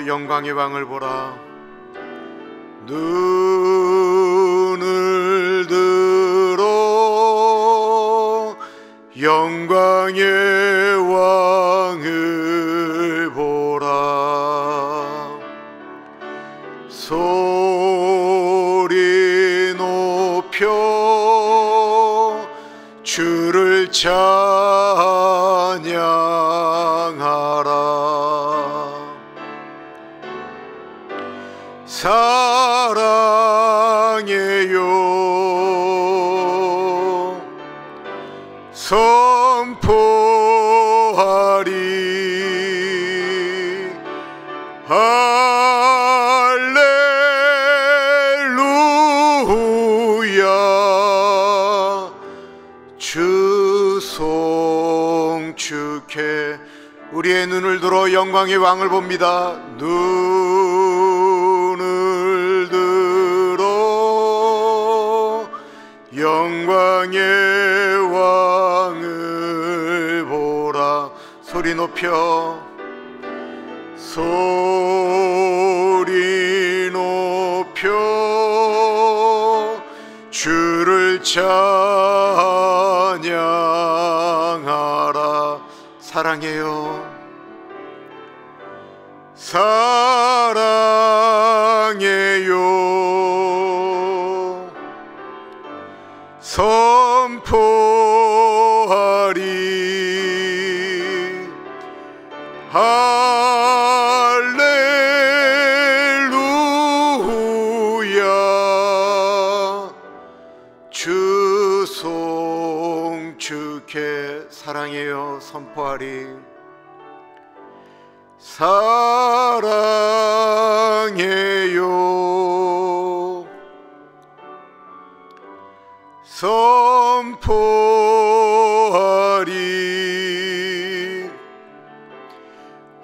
영광의 왕을 보라. 눈을 들어 영광의 왕을 보라. 소리 높여 주를 찬양하라. 사랑해요 선포하리. 할렐루야. 주 송축해. 우리의 눈을 들어 영광의 왕을 봅니다. 눈을 들어 영광의 왕을 보라. 소리 높여 소리 높여 주를 찬양하라. 사랑해요 사랑해요 선포하리. 할렐루야. 주 송축해. 사랑해요 선포하리. 사랑해요 선포하리.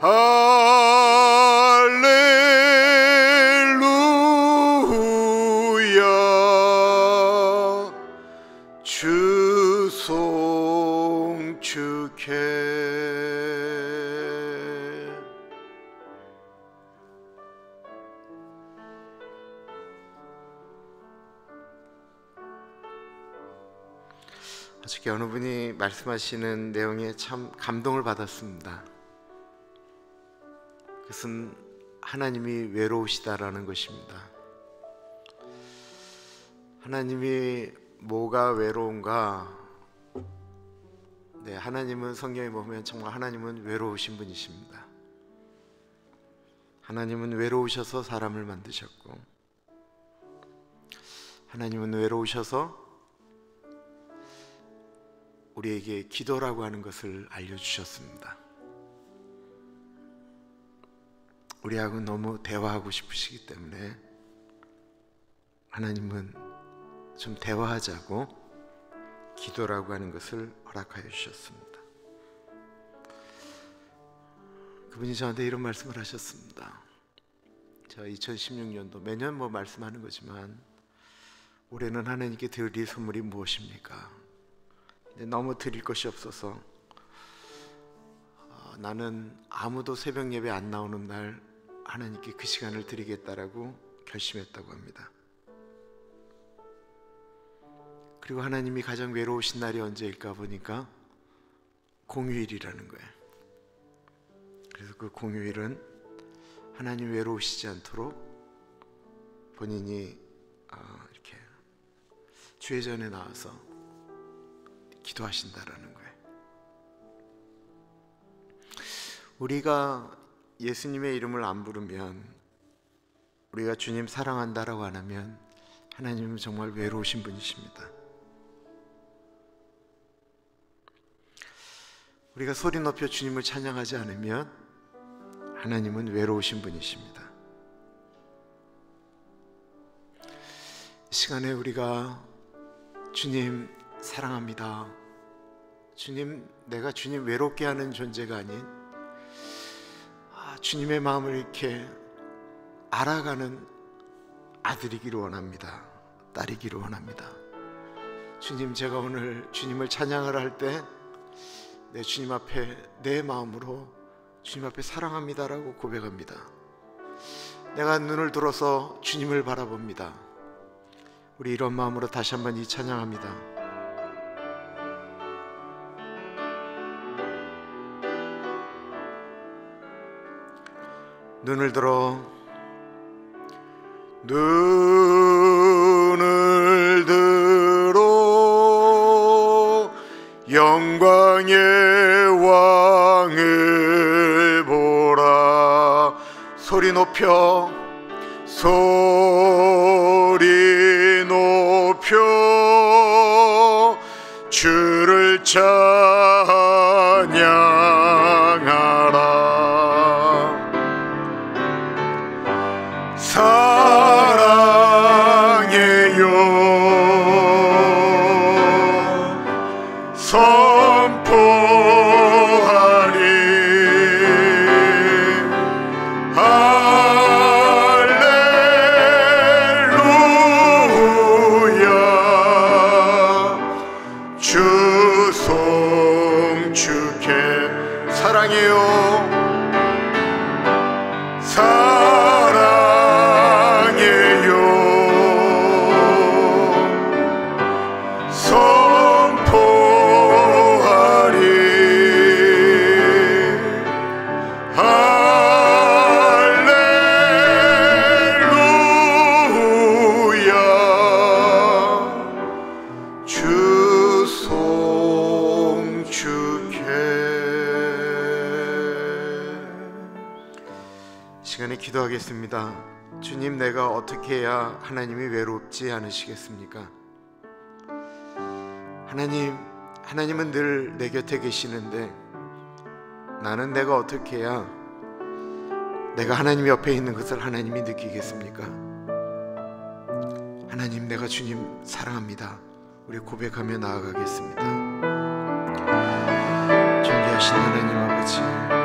할렐루야. 주 송축해. 어저께 어느 분이 말씀하시는 내용에 참 감동을 받았습니다. 그것은 하나님이 외로우시다라는 것입니다. 하나님이 뭐가 외로운가? 네, 하나님은 성경에 보면 정말 하나님은 외로우신 분이십니다. 하나님은 외로우셔서 사람을 만드셨고, 하나님은 외로우셔서 우리에게 기도라고 하는 것을 알려주셨습니다. 우리하고 너무 대화하고 싶으시기 때문에 하나님은 좀 대화하자고 기도라고 하는 것을 허락하여 주셨습니다. 그분이 저한테 이런 말씀을 하셨습니다. 저 2016년도 매년 뭐 말씀하는 거지만 올해는 하나님께 드릴 선물이 무엇입니까? 근데 너무 드릴 것이 없어서 나는 아무도 새벽 예배 안 나오는 날 하나님께 그 시간을 드리겠다라고 결심했다고 합니다. 그리고 하나님이 가장 외로우신 날이 언제일까 보니까 공휴일이라는 거예요. 그래서 그 공휴일은 하나님 외로우시지 않도록 본인이 이렇게 주회전에 나와서 기도하신다라는 거예요. 우리가 예수님의 이름을 안 부르면, 우리가 주님 사랑한다라고 안 하면 하나님은 정말 외로우신 분이십니다. 우리가 소리 높여 주님을 찬양하지 않으면 하나님은 외로우신 분이십니다. 이 시간에 우리가 주님 사랑합니다, 주님, 내가 주님 외롭게 하는 존재가 아닌 주님의 마음을 이렇게 알아가는 아들이기를 원합니다. 딸이기를 원합니다. 주님, 제가 오늘 주님을 찬양을 할 때 내 주님 앞에 내 마음으로 주님 앞에 사랑합니다라고 고백합니다. 내가 눈을 들어서 주님을 바라봅니다. 우리 이런 마음으로 다시 한번 이 찬양합니다. 눈을 들어 영광의 왕을 보라. 소리 높여 주를 찬양하라. 사랑해요 선포하리. 할렐루야. 주 송축해. 사랑해요 시간에 기도하겠습니다. 주님, 내가 어떻게 해야 하나님이 외롭지 않으시겠습니까? 하나님은 늘 내 곁에 계시는데 나는 내가 어떻게 해야 내가 하나님 옆에 있는 것을 하나님이 느끼겠습니까? 하나님, 내가 주님 사랑합니다. 우리 고백하며 나아가겠습니다. 존귀하신 하나님 아버지, 기도합니다.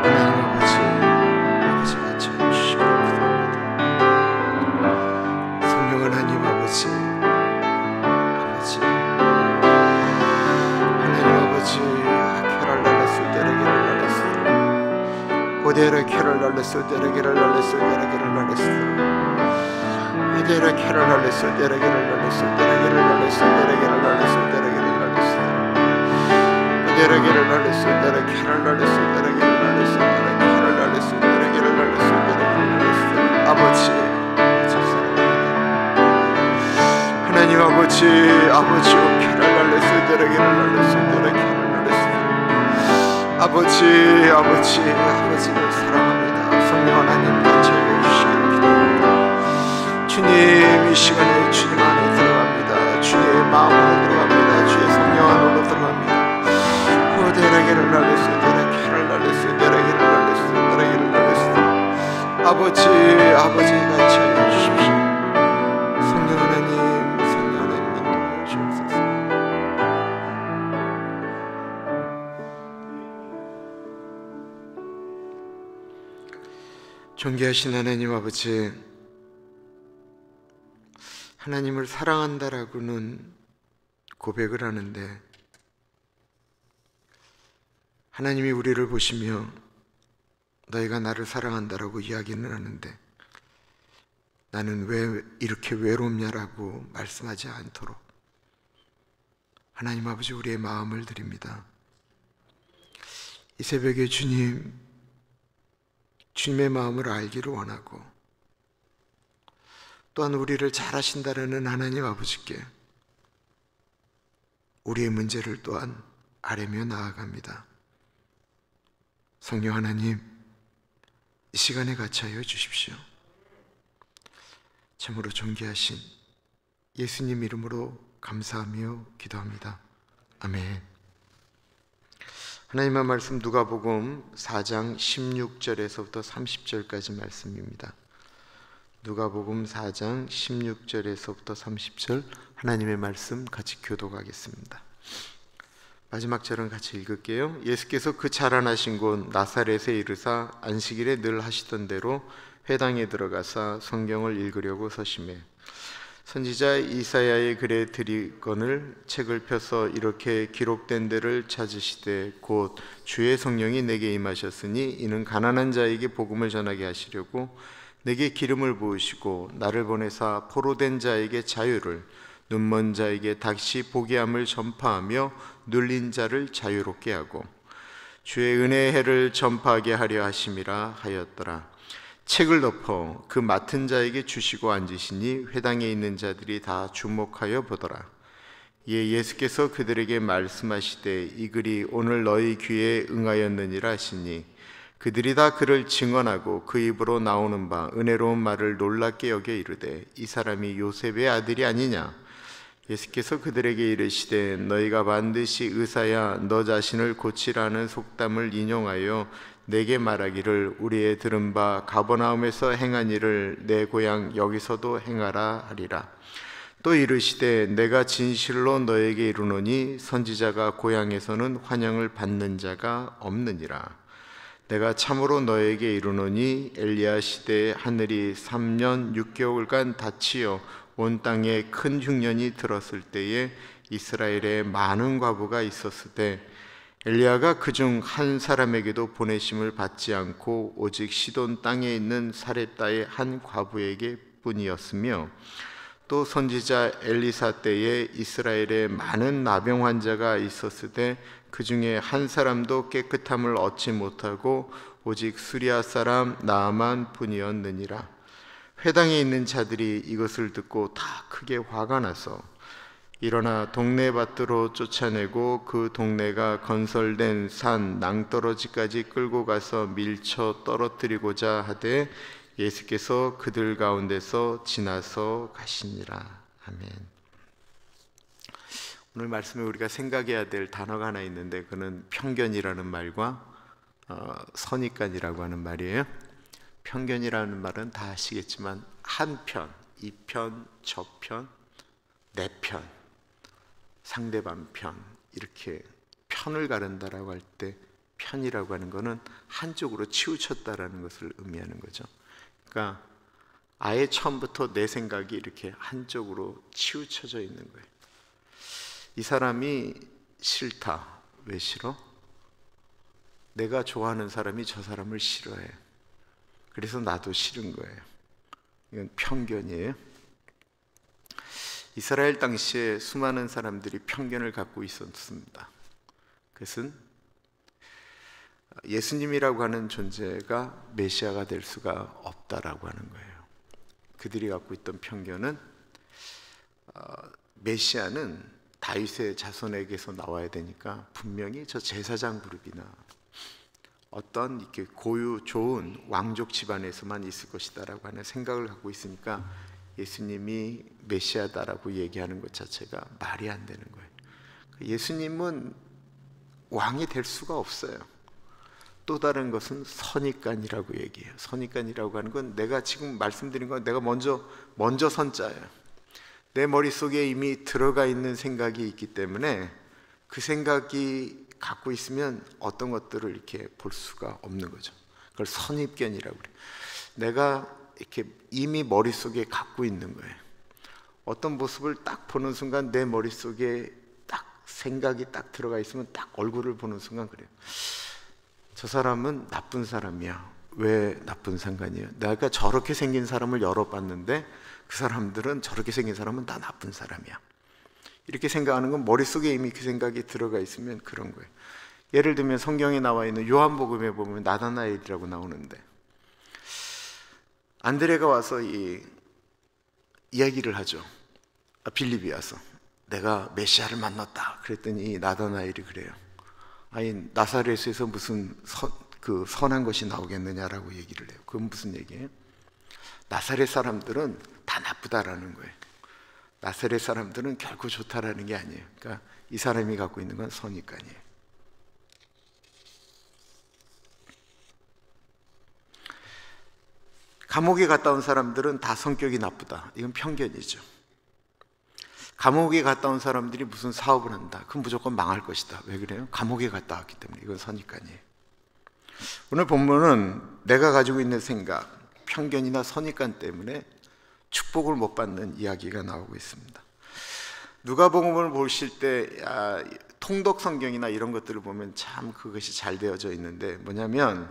하나님 아버지가 채워주시기 기도합니다. 성령 하나님 아버지, 하나님 아버지, 오데라 캐럴 날레스 데레게를 날레스 데레게를 날레스 오데라 캐럴 날레스 데레게를 날레스 데레게를 날레스 데레게를 날레스 데레게를 날레스 오데라게를 날레스 데레게를 날레스 데레게를 날레스 데레게를 날레스 데레게를 날레스 데레게를 날레스 아버지 하나님 아버지 캐럴 날레스 데레게를 날레스 데레게를 아버지를 사랑합니다. 성령 하나님 채워 주시기를 기도합니다. 주님, 이 시간에 주님 안에 들어갑니다. 주의 마음으로 들어갑니다. 주의 성령 안으로 들어갑니다. 데레게를 날레스 데레게를 날레스 데레게를 날레스 데레게를 날레스 아버지가 채워 주십시오. 성령 하나님 인도하여 주옵소서. 존귀하신 하나님 아버지, 하나님을 사랑한다라고는 고백을 하는데 하나님이 우리를 보시며 너희가 나를 사랑한다라고 이야기는 하는데 나는 왜 이렇게 외롭냐라고 말씀하지 않도록 하나님 아버지, 우리의 마음을 드립니다. 이 새벽에 주님의 마음을 알기를 원하고 또한 우리를 잘 아신다라는 하나님 아버지께 우리의 문제를 또한 아뢰며 나아갑니다. 성령 하나님, 이 시간에 같이 하여 주십시오. 참으로 존귀하신 예수님 이름으로 감사하며 기도합니다. 아멘. 하나님의 말씀 누가복음 4장 16절에서부터 30절까지 말씀입니다. 누가복음 4장 16절에서부터 30절 하나님의 말씀 같이 교독하겠습니다. 마지막 절은 같이 읽을게요. 예수께서 그 자라나신 곳 나사렛에 이르사 안식일에 늘 하시던 대로 회당에 들어가사 성경을 읽으려고 서심해 선지자 이사야의 글에 드리건을 책을 펴서 이렇게 기록된 데를 찾으시되 곧 주의 성령이 내게 임하셨으니 이는 가난한 자에게 복음을 전하게 하시려고 내게 기름을 부으시고 나를 보내사 포로된 자에게 자유를, 눈먼 자에게 다시 보게 함을 전파하며 눌린 자를 자유롭게 하고 주의 은혜의 해를 전파하게 하려 하심이라 하였더라. 책을 덮어 그 맡은 자에게 주시고 앉으시니 회당에 있는 자들이 다 주목하여 보더라. 이에 예수께서 그들에게 말씀하시되 이 글이 오늘 너희 귀에 응하였느니라 하시니 그들이 다 그를 증언하고 그 입으로 나오는 바 은혜로운 말을 놀랍게 여겨 이르되 이 사람이 요셉의 아들이 아니냐. 예수께서 그들에게 이르시되 너희가 반드시 의사야 너 자신을 고치라는 속담을 인용하여 내게 말하기를 우리의 들은 바 가버나움에서 행한 일을 내 고향 여기서도 행하라 하리라. 또 이르시되 내가 진실로 너에게 이르노니 선지자가 고향에서는 환영을 받는 자가 없느니라. 내가 참으로 너에게 이르노니 엘리야 시대에 하늘이 3년 6개월간 닫히어 온 땅에 큰 흉년이 들었을 때에 이스라엘에 많은 과부가 있었을 때 엘리야가 그중 한 사람에게도 보내심을 받지 않고 오직 시돈 땅에 있는 사렙다의 한 과부에게 뿐이었으며 또 선지자 엘리사 때에 이스라엘에 많은 나병 환자가 있었을 때 그중에 한 사람도 깨끗함을 얻지 못하고 오직 수리아 사람 나아만 뿐이었느니라. 회당에 있는 자들이 이것을 듣고 다 크게 화가 나서 일어나 동네 밭으로 쫓아내고 그 동네가 건설된 산 낭떠러지까지 끌고 가서 밀쳐 떨어뜨리고자 하되 예수께서 그들 가운데서 지나서 가시니라. 아멘. 오늘 말씀에 우리가 생각해야 될 단어가 하나 있는데 그는 편견이라는 말과 선입관이라고 하는 말이에요. 편견이라는 말은 다 아시겠지만 한편, 이편, 저편, 내 편, 상대방 편 이렇게 편을 가른다라고 할 때 편이라고 하는 것은 한쪽으로 치우쳤다라는 것을 의미하는 거죠. 그러니까 아예 처음부터 내 생각이 이렇게 한쪽으로 치우쳐져 있는 거예요. 이 사람이 싫다. 왜 싫어? 내가 좋아하는 사람이 저 사람을 싫어해. 그래서 나도 싫은 거예요. 이건 편견이에요. 이스라엘 당시에 수많은 사람들이 편견을 갖고 있었습니다. 그것은 예수님이라고 하는 존재가 메시아가 될 수가 없다라고 하는 거예요. 그들이 갖고 있던 편견은 메시아는 다윗의 자손에게서 나와야 되니까 분명히 저 제사장 그룹이나 어떤 이렇게 고유 좋은 왕족 집안에서만 있을 것이다라고 하는 생각을 갖고 있으니까 예수님이 메시아다라고 얘기하는 것 자체가 말이 안 되는 거예요. 예수님은 왕이 될 수가 없어요. 또 다른 것은 선입관이라고 얘기해요. 선입관이라고 하는 건 내가 지금 말씀드린 건 내가 먼저 선자예요. 내 머릿속에 이미 들어가 있는 생각이 있기 때문에 그 생각이 갖고 있으면 어떤 것들을 이렇게 볼 수가 없는 거죠. 그걸 선입견이라고 그래요. 내가 이렇게 이미 머릿속에 갖고 있는 거예요. 어떤 모습을 딱 보는 순간 내 머릿속에 딱 생각이 딱 들어가 있으면 딱 얼굴을 보는 순간 그래요. 저 사람은 나쁜 사람이야. 왜 나쁜 상관이에요? 내가 저렇게 생긴 사람을 여러 봤는데 그 사람들은 저렇게 생긴 사람은 다 나쁜 사람이야. 이렇게 생각하는 건 머릿속에 이미 그 생각이 들어가 있으면 그런 거예요. 예를 들면 성경에 나와 있는 요한복음에 보면 나다나엘이라고 나오는데 안드레가 와서 이야기를 하죠. 빌립이 와서 내가 메시아를 만났다 그랬더니 나다나엘이 그래요. 아니 나사렛에서 무슨 선한 것이 나오겠느냐라고 얘기를 해요. 그건 무슨 얘기예요? 나사렛 사람들은 다 나쁘다라는 거예요. 나사렛 사람들은 결코 좋다라는 게 아니에요. 그러니까 이 사람이 갖고 있는 건 선입관이에요. 감옥에 갔다 온 사람들은 다 성격이 나쁘다. 이건 편견이죠. 감옥에 갔다 온 사람들이 무슨 사업을 한다. 그럼 무조건 망할 것이다. 왜 그래요? 감옥에 갔다 왔기 때문에. 이건 선입관이에요. 오늘 본문은 내가 가지고 있는 생각, 편견이나 선입관 때문에 축복을 못 받는 이야기가 나오고 있습니다. 누가복음을 보실 때 통독 성경이나 이런 것들을 보면 참 그것이 잘 되어져 있는데, 뭐냐면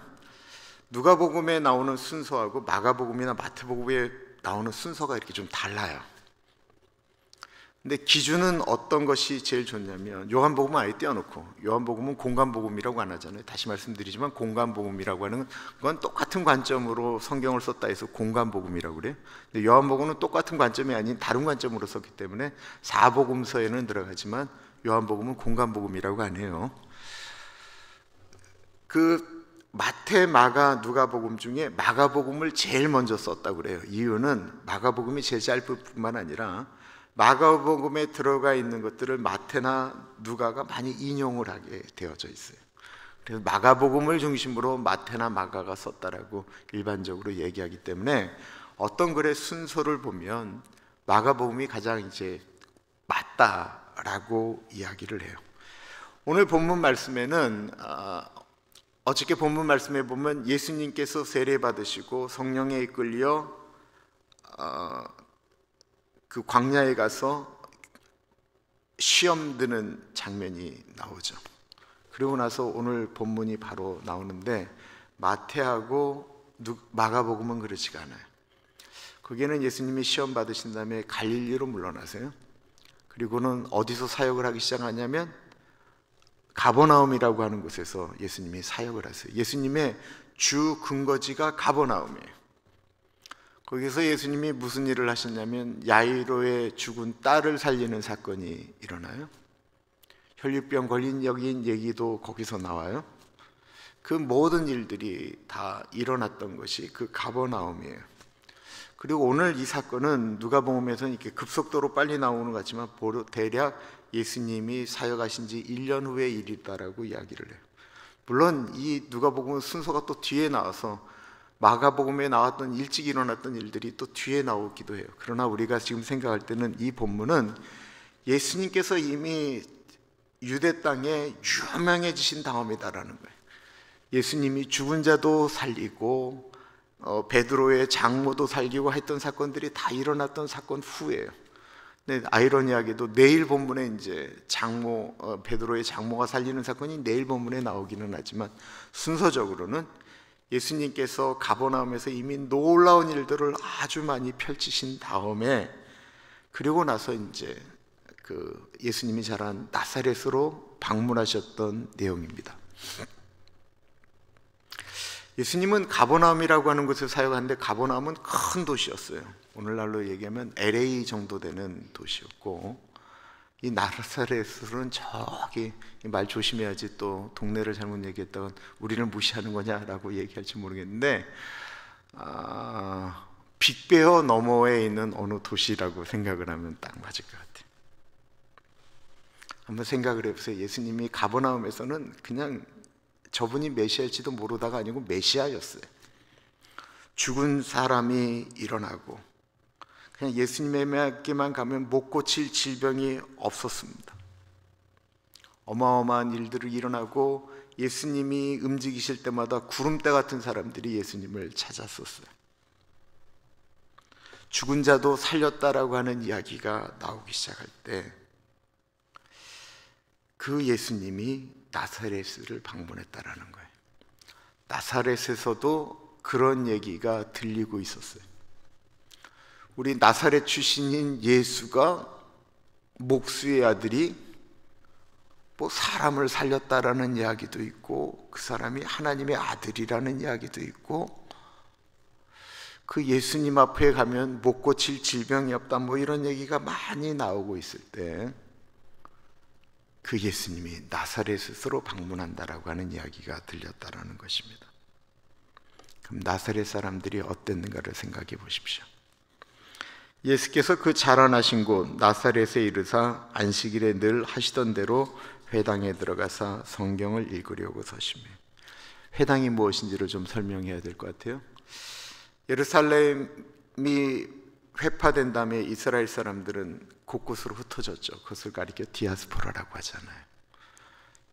누가복음에 나오는 순서하고 마가복음이나 마태복음에 나오는 순서가 이렇게 좀 달라요. 근데 기준은 어떤 것이 제일 좋냐면, 요한복음은 아예 떼어놓고, 요한복음은 공간복음이라고 안 하잖아요. 다시 말씀드리지만 공간복음이라고 하는 건 똑같은 관점으로 성경을 썼다 해서 공간복음이라고 그래요. 근데 요한복음은 똑같은 관점이 아닌 다른 관점으로 썼기 때문에 사복음서에는 들어가지만 요한복음은 공간복음이라고 안 해요. 그 마태, 마가, 누가복음 중에 마가복음을 제일 먼저 썼다고 그래요. 이유는 마가복음이 제일 짧을 뿐만 아니라 마가복음에 들어가 있는 것들을 마태나 누가가 많이 인용을 하게 되어져 있어요. 그래서 마가복음을 중심으로 마태나 마가가 썼다라고 일반적으로 얘기하기 때문에 어떤 글의 순서를 보면 마가복음이 가장 이제 맞다라고 이야기를 해요. 오늘 본문 말씀에는 어저께 본문 말씀에 보면 예수님께서 세례 받으시고 성령에 이끌려 그 광야에 가서 시험 드는 장면이 나오죠. 그리고 나서 오늘 본문이 바로 나오는데, 마태하고 마가복음은 그렇지가 않아요. 거기에는 예수님이 시험 받으신 다음에 갈릴리로 물러나세요. 그리고는 어디서 사역을 하기 시작하냐면 가버나움이라고 하는 곳에서 예수님이 사역을 하세요. 예수님의 주 근거지가 가버나움이에요. 거기서 예수님이 무슨 일을 하셨냐면 야이로의 죽은 딸을 살리는 사건이 일어나요. 혈류병 걸린 여긴 얘기도 거기서 나와요. 그 모든 일들이 다 일어났던 것이 그 가버나움이에요. 그리고 오늘 이 사건은 누가복음에서는 이렇게 급속도로 빨리 나오는 것 같지만 대략 예수님이 사역하신 지 1년 후의 일이다라고 이야기를 해요. 물론 이 누가복음 순서가 또 뒤에 나와서 마가복음에 나왔던 일찍 일어났던 일들이 또 뒤에 나오기도 해요. 그러나 우리가 지금 생각할 때는 이 본문은 예수님께서 이미 유대 땅에 유명해지신 다음이다라는 거예요. 예수님이 죽은 자도 살리고 베드로의 장모도 살리고 했던 사건들이 다 일어났던 사건 후예요. 근데 아이러니하게도 내일 본문에 이제 베드로의 장모가 살리는 사건이 내일 본문에 나오기는 하지만 순서적으로는 예수님께서 가버나움에서 이미 놀라운 일들을 아주 많이 펼치신 다음에, 그리고 나서 이제 그 예수님이 자란 나사렛으로 방문하셨던 내용입니다. 예수님은 가버나움이라고 하는 곳에 사역하는데, 가버나움은 큰 도시였어요. 오늘날로 얘기하면 LA 정도 되는 도시였고, 이 나사렛은 저기, 말 조심해야지 또 동네를 잘못 얘기했다가 우리를 무시하는 거냐라고 얘기할지 모르겠는데, 빅베어 너머에 있는 어느 도시라고 생각을 하면 딱 맞을 것 같아요. 한번 생각을 해보세요. 예수님이 가버나움에서는 그냥 저분이 메시아일지도 모르다가 아니고 메시아였어요. 죽은 사람이 일어나고, 그냥 예수님에게만 가면 못 고칠 질병이 없었습니다. 어마어마한 일들이 일어나고 예수님이 움직이실 때마다 구름대 같은 사람들이 예수님을 찾았었어요. 죽은 자도 살렸다라고 하는 이야기가 나오기 시작할 때 그 예수님이 나사렛을 방문했다라는 거예요. 나사렛에서도 그런 얘기가 들리고 있었어요. 우리 나사렛 출신인 예수가, 목수의 아들이 뭐 사람을 살렸다라는 이야기도 있고, 그 사람이 하나님의 아들이라는 이야기도 있고, 그 예수님 앞에 가면 못 고칠 질병이 없다, 뭐 이런 얘기가 많이 나오고 있을 때 그 예수님이 나사렛으로 방문한다라고 하는 이야기가 들렸다라는 것입니다. 그럼 나사렛 사람들이 어땠는가를 생각해 보십시오. 예수께서 그 자라나신 곳 나사렛에 이르사 안식일에 늘 하시던 대로 회당에 들어가사 성경을 읽으려고 서시매. 회당이 무엇인지를 좀 설명해야 될 것 같아요. 예루살렘이 회파된 다음에 이스라엘 사람들은 곳곳으로 흩어졌죠. 그것을 가리켜 디아스포라라고 하잖아요.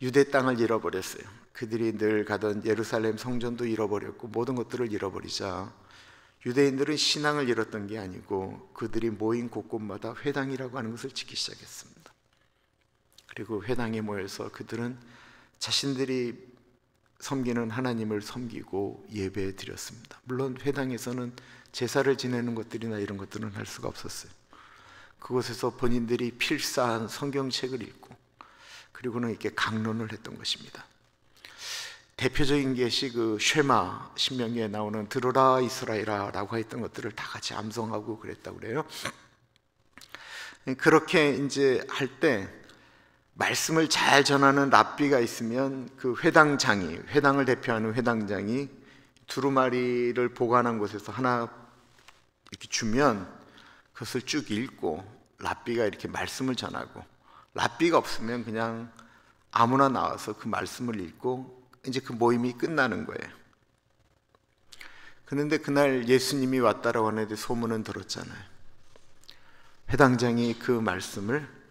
유대 땅을 잃어버렸어요. 그들이 늘 가던 예루살렘 성전도 잃어버렸고 모든 것들을 잃어버리자 유대인들은 신앙을 잃었던 게 아니고 그들이 모인 곳곳마다 회당이라고 하는 것을 짓기 시작했습니다. 그리고 회당에 모여서 그들은 자신들이 섬기는 하나님을 섬기고 예배 드렸습니다. 물론 회당에서는 제사를 지내는 것들이나 이런 것들은 할 수가 없었어요. 그곳에서 본인들이 필사한 성경책을 읽고 그리고는 이렇게 강론을 했던 것입니다. 대표적인 것이 그 쉐마, 신명기에 나오는 들어라 이스라엘아 라고 했던 것들을 다 같이 암송하고 그랬다고 그래요. 그렇게 이제 할 때 말씀을 잘 전하는 랍비가 있으면 그 회당장이, 회당을 대표하는 회당장이 두루마리를 보관한 곳에서 하나 이렇게 주면 그것을 쭉 읽고 랍비가 이렇게 말씀을 전하고, 랍비가 없으면 그냥 아무나 나와서 그 말씀을 읽고 이제 그 모임이 끝나는 거예요. 그런데 그날 예수님이 왔다라고 하는데 소문은 들었잖아요. 회당장이 그 말씀을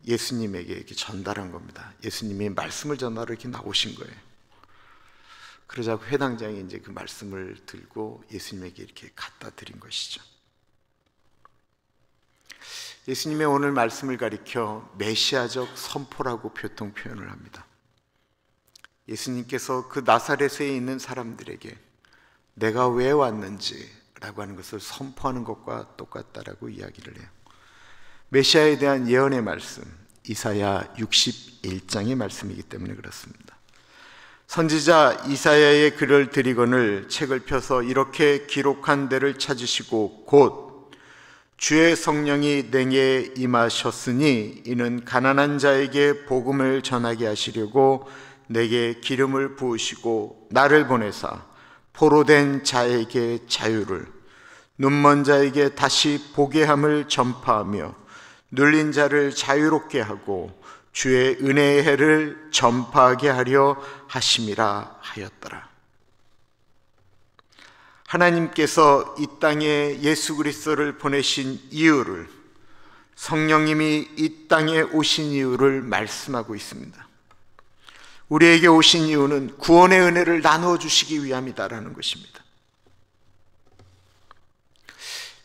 예수님에게 이렇게 전달한 겁니다. 예수님이 말씀을 전하러 이렇게 나오신 거예요. 그러자 회당장이 이제 그 말씀을 들고 예수님에게 이렇게 갖다 드린 것이죠. 예수님의 오늘 말씀을 가리켜 메시아적 선포라고 보통 표현을 합니다. 예수님께서 그 나사렛에 있는 사람들에게 내가 왜 왔는지 라고 하는 것을 선포하는 것과 똑같다라고 이야기를 해요. 메시아에 대한 예언의 말씀, 이사야 61장의 말씀이기 때문에 그렇습니다. 선지자 이사야의 글을 드리거늘 책을 펴서 이렇게 기록한 데를 찾으시고 곧 주의 성령이 내게 임하셨으니 이는 가난한 자에게 복음을 전하게 하시려고 내게 기름을 부으시고 나를 보내사 포로된 자에게 자유를, 눈먼 자에게 다시 보게 함을 전파하며 눌린 자를 자유롭게 하고 주의 은혜의 해를 전파하게 하려 하심이라 하였더라. 하나님께서 이 땅에 예수 그리스도를 보내신 이유를, 성령님이 이 땅에 오신 이유를 말씀하고 있습니다. 우리에게 오신 이유는 구원의 은혜를 나누어 주시기 위함이다라는 것입니다.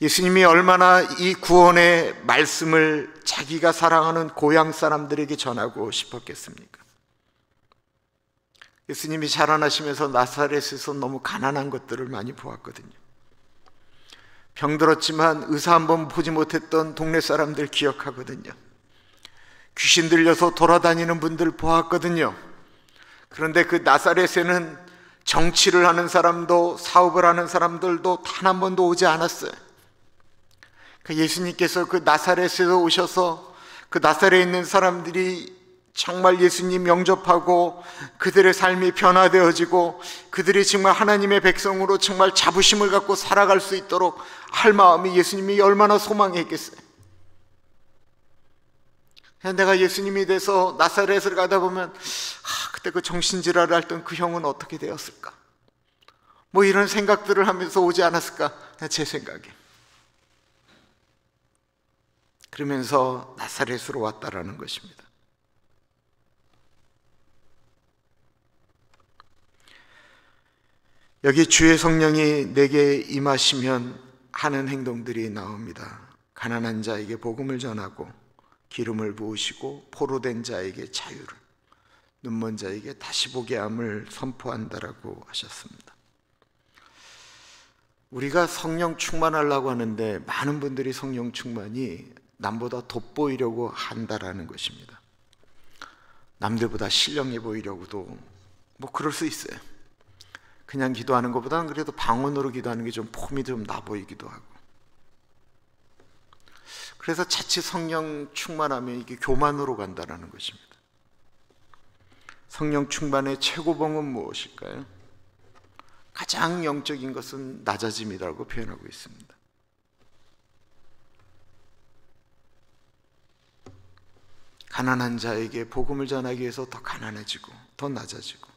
예수님이 얼마나 이 구원의 말씀을 자기가 사랑하는 고향 사람들에게 전하고 싶었겠습니까? 예수님이 자라나시면서 나사렛에서 너무 가난한 것들을 많이 보았거든요. 병들었지만 의사 한번 보지 못했던 동네 사람들 기억하거든요. 귀신 들려서 돌아다니는 분들 보았거든요. 그런데 그 나사렛에는 정치를 하는 사람도 사업을 하는 사람들도 단 한 번도 오지 않았어요. 예수님께서 그 나사렛에서 오셔서 그 나사렛에 있는 사람들이 정말 예수님 영접하고 그들의 삶이 변화되어지고 그들이 정말 하나님의 백성으로 정말 자부심을 갖고 살아갈 수 있도록 할 마음이 예수님이 얼마나 소망했겠어요. 내가 예수님이 돼서 나사렛을 가다 보면 그때 그 정신질환을 앓던 그 형은 어떻게 되었을까? 뭐 이런 생각들을 하면서 오지 않았을까? 제 생각에. 그러면서 나사렛으로 왔다라는 것입니다. 여기 주의 성령이 내게 임하시면 하는 행동들이 나옵니다. 가난한 자에게 복음을 전하고 기름을 부으시고 포로된 자에게 자유를, 눈먼 자에게 다시 보게 함을 선포한다라고 하셨습니다. 우리가 성령 충만하려고 하는데 많은 분들이 성령 충만이 남보다 돋보이려고 한다라는 것입니다. 남들보다 신령해 보이려고도 뭐 그럴 수 있어요. 그냥 기도하는 것보다는 그래도 방언으로 기도하는 게 좀 폼이 좀 나 보이기도 하고. 그래서 자칫 성령 충만하면 이게 교만으로 간다라는 것입니다. 성령 충만의 최고봉은 무엇일까요? 가장 영적인 것은 낮아짐이라고 표현하고 있습니다. 가난한 자에게 복음을 전하기 위해서 더 가난해지고 더 낮아지고,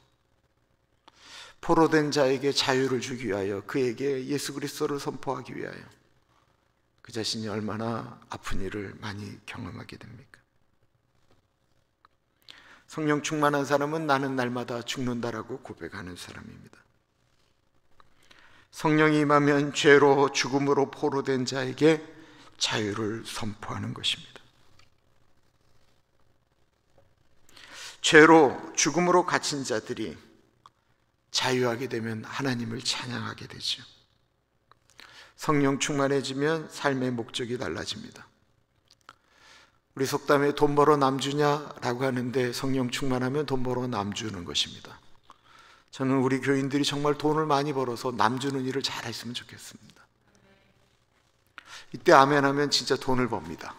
포로된 자에게 자유를 주기 위하여 그에게 예수 그리스도를 선포하기 위하여 그 자신이 얼마나 아픈 일을 많이 경험하게 됩니까? 성령 충만한 사람은 나는 날마다 죽는다라고 고백하는 사람입니다. 성령이 임하면 죄로 죽음으로 포로된 자에게 자유를 선포하는 것입니다. 죄로 죽음으로 갇힌 자들이 자유하게 되면 하나님을 찬양하게 되죠. 성령 충만해지면 삶의 목적이 달라집니다. 우리 속담에 돈 벌어 남 주냐라고 하는데, 성령 충만하면 돈 벌어 남 주는 것입니다. 저는 우리 교인들이 정말 돈을 많이 벌어서 남 주는 일을 잘했으면 좋겠습니다. 이때 아멘하면 진짜 돈을 법니다.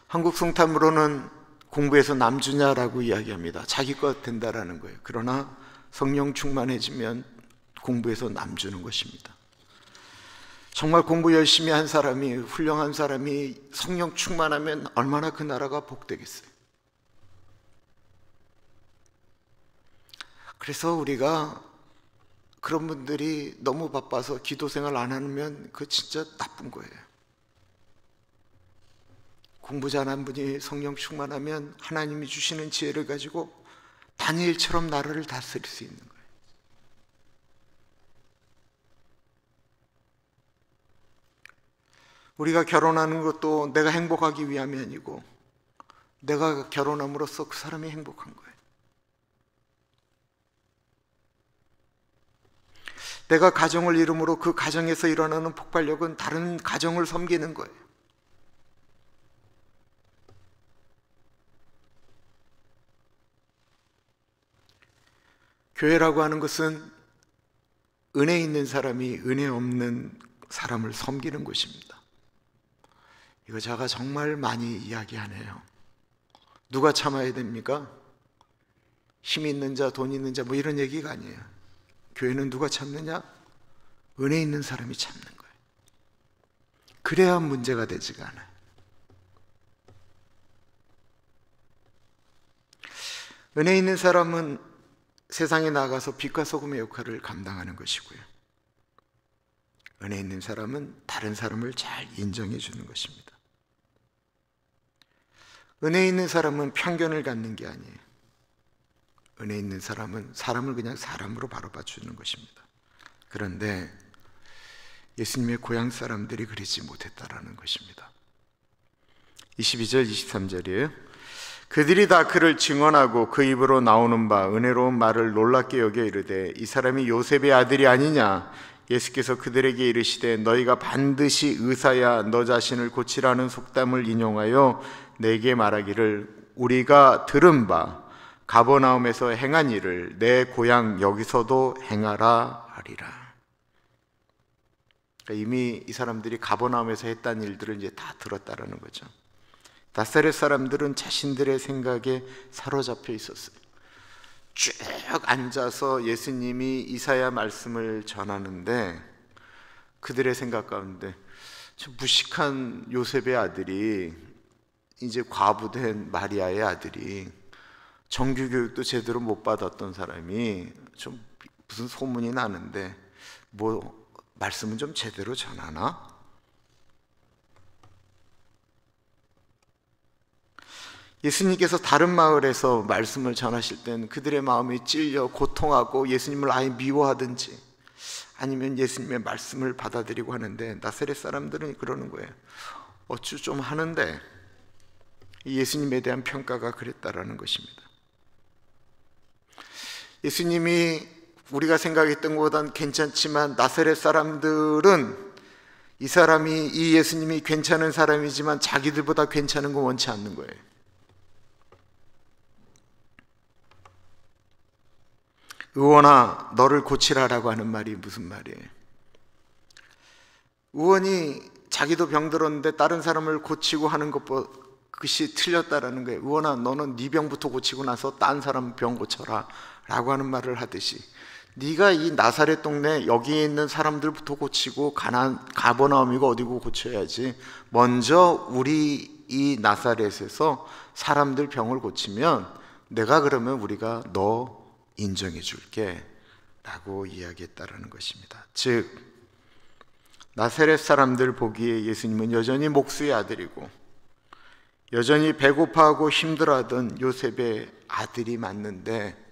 한국 성탐으로는 공부해서 남 주냐라고 이야기합니다. 자기 것 된다라는 거예요. 그러나 성령 충만해지면 공부해서 남 주는 것입니다. 정말 공부 열심히 한 사람이, 훌륭한 사람이 성령 충만하면 얼마나 그 나라가 복되겠어요. 그래서 우리가 그런 분들이 너무 바빠서 기도 생활 안 하면 그거 진짜 나쁜 거예요. 공부 잘한 분이 성령 충만하면 하나님이 주시는 지혜를 가지고 다니엘처럼 나라를 다스릴 수 있는 거예요. 우리가 결혼하는 것도 내가 행복하기 위함이 아니고 내가 결혼함으로써 그 사람이 행복한 거예요. 내가 가정을 이룸으로 그 가정에서 일어나는 폭발력은 다른 가정을 섬기는 거예요. 교회라고 하는 것은 은혜 있는 사람이 은혜 없는 사람을 섬기는 곳입니다. 이거 제가 정말 많이 이야기하네요. 누가 참아야 됩니까? 힘 있는 자, 돈 있는 자, 뭐 이런 얘기가 아니에요. 교회는 누가 참느냐? 은혜 있는 사람이 참는 거예요. 그래야 문제가 되지가 않아요. 은혜 있는 사람은 세상에 나가서 빛과 소금의 역할을 감당하는 것이고요. 은혜 있는 사람은 다른 사람을 잘 인정해 주는 것입니다. 은혜 있는 사람은 편견을 갖는 게 아니에요. 은혜 있는 사람은 사람을 그냥 사람으로 바라봐 주는 것입니다. 그런데 예수님의 고향 사람들이 그러지 못했다라는 것입니다. 22절 23절이에요. 그들이 다 그를 증언하고 그 입으로 나오는 바 은혜로운 말을 놀랍게 여겨 이르되 이 사람이 요셉의 아들이 아니냐. 예수께서 그들에게 이르시되 너희가 반드시 의사야 너 자신을 고치라는 속담을 인용하여 내게 말하기를 우리가 들은 바 가버나움에서 행한 일을 내 고향 여기서도 행하라 하리라. 그러니까 이미 이 사람들이 가버나움에서 했다는 일들을 이제 다 들었다라는 거죠. 나사렛 사람들은 자신들의 생각에 사로잡혀 있었어요. 쭉 앉아서 예수님이 이사야 말씀을 전하는데 그들의 생각 가운데 저 무식한 요셉의 아들이, 이제 과부된 마리아의 아들이, 정규교육도 제대로 못 받았던 사람이 좀 무슨 소문이 나는데 뭐 말씀은 좀 제대로 전하나? 예수님께서 다른 마을에서 말씀을 전하실 때는 그들의 마음이 찔려 고통하고 예수님을 아예 미워하든지 아니면 예수님의 말씀을 받아들이고 하는데, 나사렛 사람들은 그러는 거예요. 어쭈 좀 하는데 예수님에 대한 평가가 그랬다라는 것입니다. 예수님이 우리가 생각했던 것보다는 괜찮지만 나사렛 사람들은 이 사람이, 이 예수님이 괜찮은 사람이지만 자기들보다 괜찮은 거 원치 않는 거예요. 의원아 너를 고치라라고 하는 말이 무슨 말이에요? 의원이 자기도 병들었는데 다른 사람을 고치고 하는 그것이 틀렸다라는 거예요. 의원아 너는 네 병부터 고치고 나서 딴 사람 병 고쳐라 라고 하는 말을 하듯이, 네가 이 나사렛 동네 여기에 있는 사람들부터 고치고 가버나움이고 어디고 고쳐야지, 먼저 우리 이 나사렛에서 사람들 병을 고치면 내가 그러면 우리가 너 인정해 줄게 라고 이야기했다라는 것입니다. 즉 나사렛 사람들 보기에 예수님은 여전히 목수의 아들이고 여전히 배고파하고 힘들어하던 요셉의 아들이 맞는데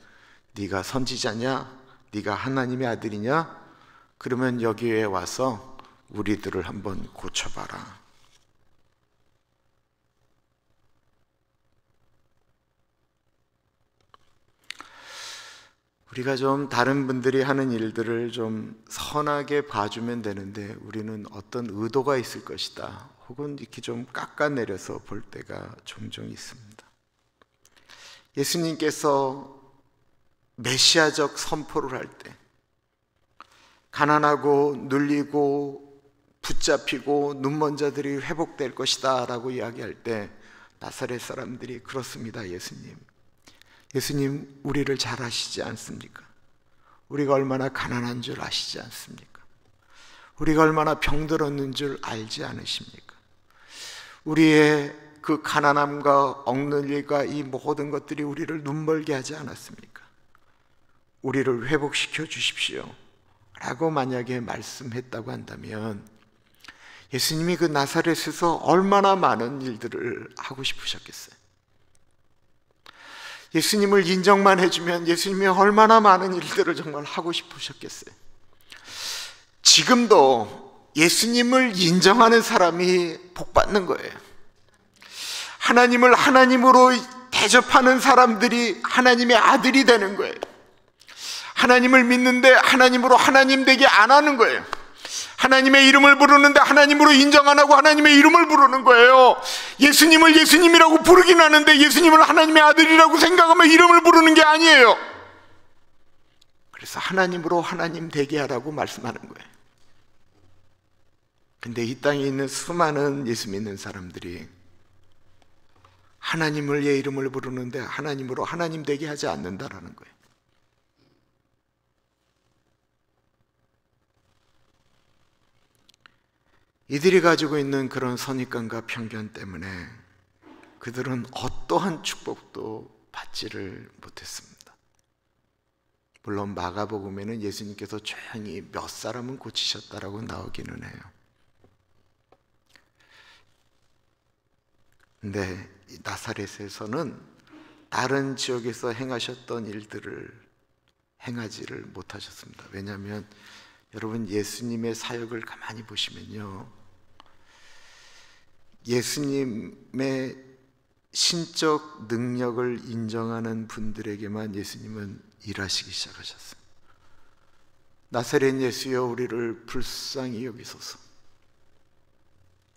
네가 선지자냐? 네가 하나님의 아들이냐? 그러면 여기에 와서 우리들을 한번 고쳐봐라. 우리가 좀 다른 분들이 하는 일들을 좀 선하게 봐주면 되는데 우리는 어떤 의도가 있을 것이다, 혹은 이렇게 좀 깎아내려서 볼 때가 종종 있습니다. 예수님께서 메시아적 선포를 할 때 가난하고 눌리고 붙잡히고 눈먼 자들이 회복될 것이다 라고 이야기할 때 나사렛 사람들이 그렇습니다. 예수님 우리를 잘 아시지 않습니까? 우리가 얼마나 가난한 줄 아시지 않습니까? 우리가 얼마나 병들었는 줄 알지 않으십니까? 우리의 그 가난함과 억눌림과 이 모든 것들이 우리를 눈멀게 하지 않았습니까? 우리를 회복시켜 주십시오 라고 만약에 말씀했다고 한다면 예수님이 그 나사렛에서 얼마나 많은 일들을 하고 싶으셨겠어요? 예수님을 인정만 해주면 예수님이 얼마나 많은 일들을 정말 하고 싶으셨겠어요? 지금도 예수님을 인정하는 사람이 복받는 거예요. 하나님을 하나님으로 대접하는 사람들이 하나님의 아들이 되는 거예요. 하나님을 믿는데 하나님으로 하나님 되게 안 하는 거예요. 하나님의 이름을 부르는데 하나님으로 인정 안 하고 하나님의 이름을 부르는 거예요. 예수님을 예수님이라고 부르긴 하는데 예수님을 하나님의 아들이라고 생각하면 이름을 부르는 게 아니에요. 그래서 하나님으로 하나님 되게 하라고 말씀하는 거예요. 근데 이 땅에 있는 수많은 예수 믿는 사람들이 하나님을 예 이름을 부르는데 하나님으로 하나님 되게 하지 않는다라는 거예요. 이들이 가지고 있는 그런 선입관과 편견 때문에 그들은 어떠한 축복도 받지를 못했습니다. 물론 마가복음에는 예수님께서 조용히 몇 사람은 고치셨다라고 나오기는 해요. 근데 나사렛에서는 다른 지역에서 행하셨던 일들을 행하지를 못하셨습니다. 왜냐하면 여러분 예수님의 사역을 가만히 보시면요, 예수님의 신적 능력을 인정하는 분들에게만 예수님은 일하시기 시작하셨어요. 나사렛 예수여 우리를 불쌍히 여기소서,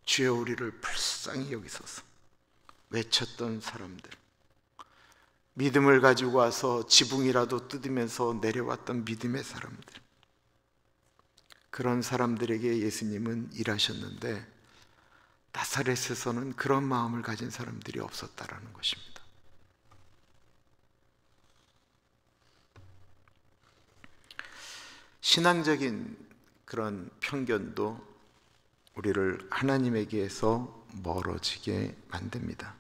주여 우리를 불쌍히 여기소서 외쳤던 사람들, 믿음을 가지고 와서 지붕이라도 뜯으면서 내려왔던 믿음의 사람들, 그런 사람들에게 예수님은 일하셨는데 나사렛에서는 그런 마음을 가진 사람들이 없었다라는 것입니다. 신앙적인 그런 편견도 우리를 하나님에게서 멀어지게 만듭니다.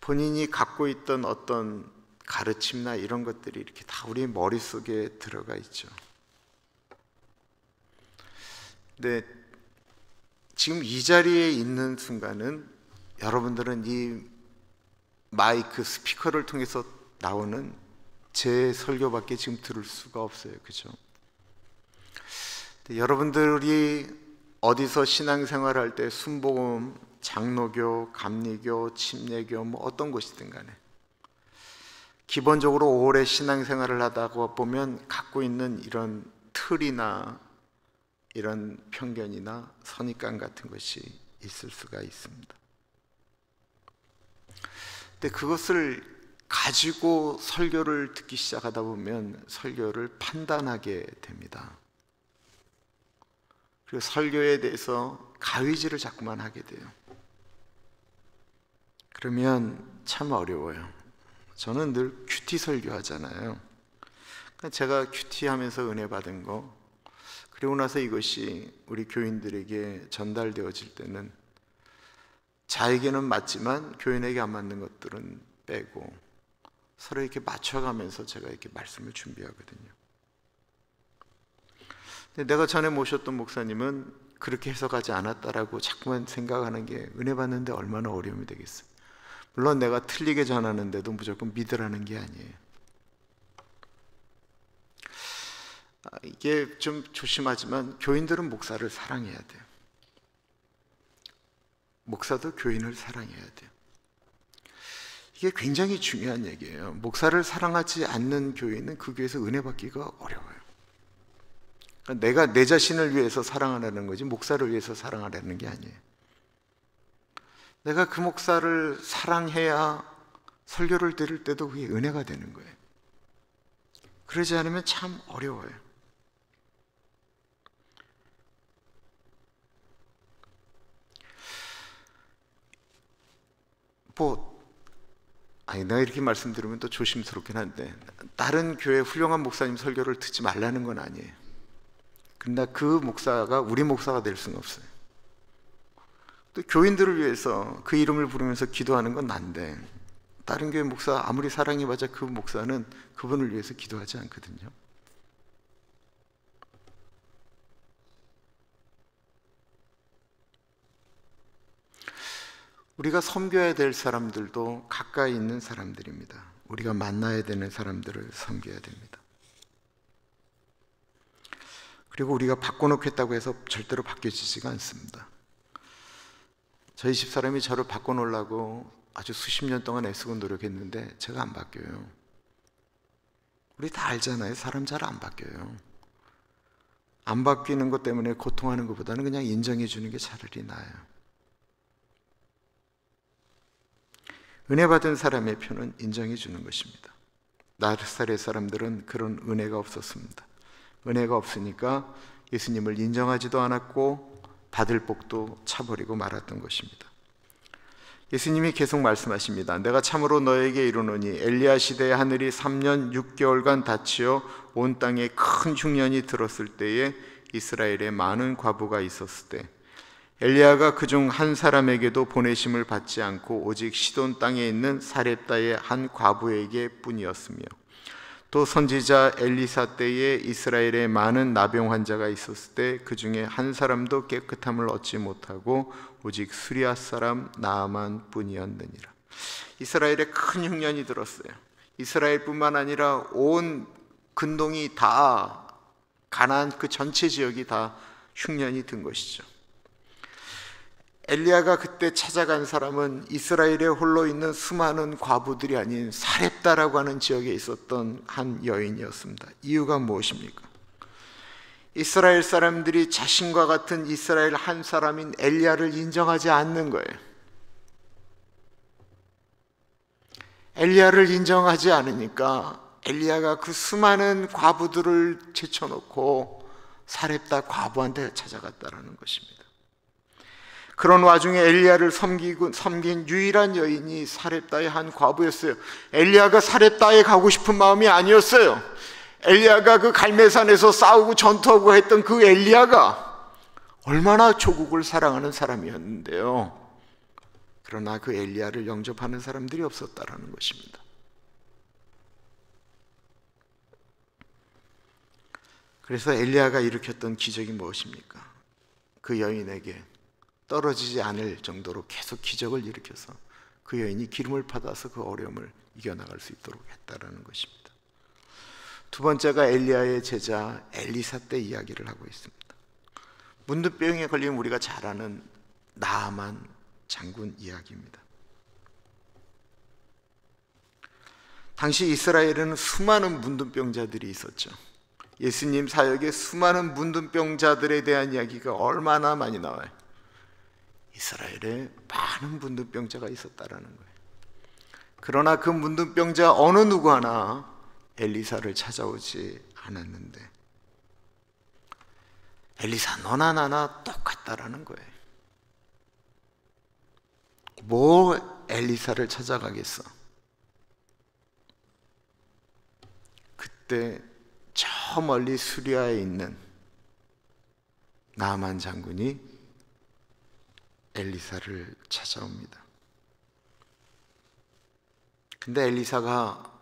본인이 갖고 있던 어떤 가르침이나 이런 것들이 이렇게 다 우리 머릿속에 들어가 있죠. 근데 지금 이 자리에 있는 순간은 여러분들은 이 마이크 스피커를 통해서 나오는 제 설교밖에 지금 들을 수가 없어요. 그죠? 여러분들이 어디서 신앙생활할 때 순복음, 장로교, 감리교, 침례교 뭐 어떤 곳이든 간에 기본적으로 오래 신앙생활을 하다가 보면 갖고 있는 이런 틀이나 이런 편견이나 선입관 같은 것이 있을 수가 있습니다. 근데 그것을 가지고 설교를 듣기 시작하다 보면 설교를 판단하게 됩니다. 그리고 설교에 대해서 가위질을 자꾸만 하게 돼요. 그러면 참 어려워요. 저는 늘 큐티 설교하잖아요. 제가 큐티 하면서 은혜 받은 거, 그리고 나서 이것이 우리 교인들에게 전달되어질 때는 자에게는 맞지만 교인에게 안 맞는 것들은 빼고 서로 이렇게 맞춰가면서 제가 이렇게 말씀을 준비하거든요. 근데 내가 전에 모셨던 목사님은 그렇게 해석하지 않았다라고 자꾸만 생각하는 게 은혜 받는데 얼마나 어려움이 되겠어요. 물론 내가 틀리게 전하는데도 무조건 믿으라는 게 아니에요. 이게 좀 조심하지만 교인들은 목사를 사랑해야 돼요. 목사도 교인을 사랑해야 돼요. 이게 굉장히 중요한 얘기예요. 목사를 사랑하지 않는 교인은 그 교회에서 은혜 받기가 어려워요. 그러니까 내가 내 자신을 위해서 사랑하라는 거지 목사를 위해서 사랑하라는 게 아니에요. 내가 그 목사를 사랑해야 설교를 들을 때도 그게 은혜가 되는 거예요. 그러지 않으면 참 어려워요. 내가 이렇게 말씀드리면 또 조심스럽긴 한데, 다른 교회 훌륭한 목사님 설교를 듣지 말라는 건 아니에요. 근데 그 목사가 우리 목사가 될 수는 없어요. 또 교인들을 위해서 그 이름을 부르면서 기도하는 건 난데, 다른 교회 목사 아무리 사랑해봤자 그 목사는 그분을 위해서 기도하지 않거든요. 우리가 섬겨야 될 사람들도 가까이 있는 사람들입니다. 우리가 만나야 되는 사람들을 섬겨야 됩니다. 그리고 우리가 바꿔놓겠다고 해서 절대로 바뀌어지지가 않습니다. 저희 집사람이 저를 바꿔놓으려고 아주 수십 년 동안 애쓰고 노력했는데 제가 안 바뀌어요. 우리 다 알잖아요. 사람 잘 안 바뀌어요. 안 바뀌는 것 때문에 고통하는 것보다는 그냥 인정해 주는 게 차라리 나아요. 은혜 받은 사람의 표는 인정해 주는 것입니다. 나사렛 사람들은 그런 은혜가 없었습니다. 은혜가 없으니까 예수님을 인정하지도 않았고 받을 복도 차버리고 말았던 것입니다. 예수님이 계속 말씀하십니다. 내가 참으로 너에게 이르노니 엘리야 시대에 하늘이 3년 6개월간 닫히어 온 땅에 큰 흉년이 들었을 때에 이스라엘에 많은 과부가 있었을 때 엘리야가 그중 한 사람에게도 보내심을 받지 않고 오직 시돈 땅에 있는 사렙다의 한 과부에게 뿐이었으며 또 선지자 엘리사 때에 이스라엘에 많은 나병 환자가 있었을 때 그 중에 한 사람도 깨끗함을 얻지 못하고 오직 수리아 사람 나아만 뿐이었느니라. 이스라엘에 큰 흉년이 들었어요. 이스라엘뿐만 아니라 온 근동이 다, 가나안 그 전체 지역이 다 흉년이 든 것이죠. 엘리야가 그때 찾아간 사람은 이스라엘에 홀로 있는 수많은 과부들이 아닌 사렙다라고 하는 지역에 있었던 한 여인이었습니다. 이유가 무엇입니까? 이스라엘 사람들이 자신과 같은 이스라엘 한 사람인 엘리야를 인정하지 않는 거예요. 엘리야를 인정하지 않으니까 엘리야가 그 수많은 과부들을 제쳐놓고 사렙다 과부한테 찾아갔다라는 것입니다. 그런 와중에 엘리야를 섬긴 유일한 여인이 사렙다의 한 과부였어요. 엘리야가 사렙다에 가고 싶은 마음이 아니었어요. 엘리야가 그 갈멜산에서 싸우고 전투하고 했던 그 엘리야가 얼마나 조국을 사랑하는 사람이었는데요. 그러나 그 엘리야를 영접하는 사람들이 없었다라는 것입니다. 그래서 엘리야가 일으켰던 기적이 무엇입니까? 그 여인에게 떨어지지 않을 정도로 계속 기적을 일으켜서 그 여인이 기름을 받아서 그 어려움을 이겨나갈 수 있도록 했다라는 것입니다. 두 번째가 엘리야의 제자 엘리사 때 이야기를 하고 있습니다. 문둥병에 걸린 우리가 잘 아는 나아만 장군 이야기입니다. 당시 이스라엘에는 수많은 문둥병자들이 있었죠. 예수님 사역에 수많은 문둥병자들에 대한 이야기가 얼마나 많이 나와요. 이스라엘에 많은 문둥병자가 있었다라는 거예요. 그러나 그 문둥병자 어느 누구 하나 엘리사를 찾아오지 않았는데 엘리사 너나 나나 똑같다라는 거예요. 뭐 엘리사를 찾아가겠어? 그때 저 멀리 수리아에 있는 나아만 장군이 엘리사를 찾아옵니다. 근데 엘리사가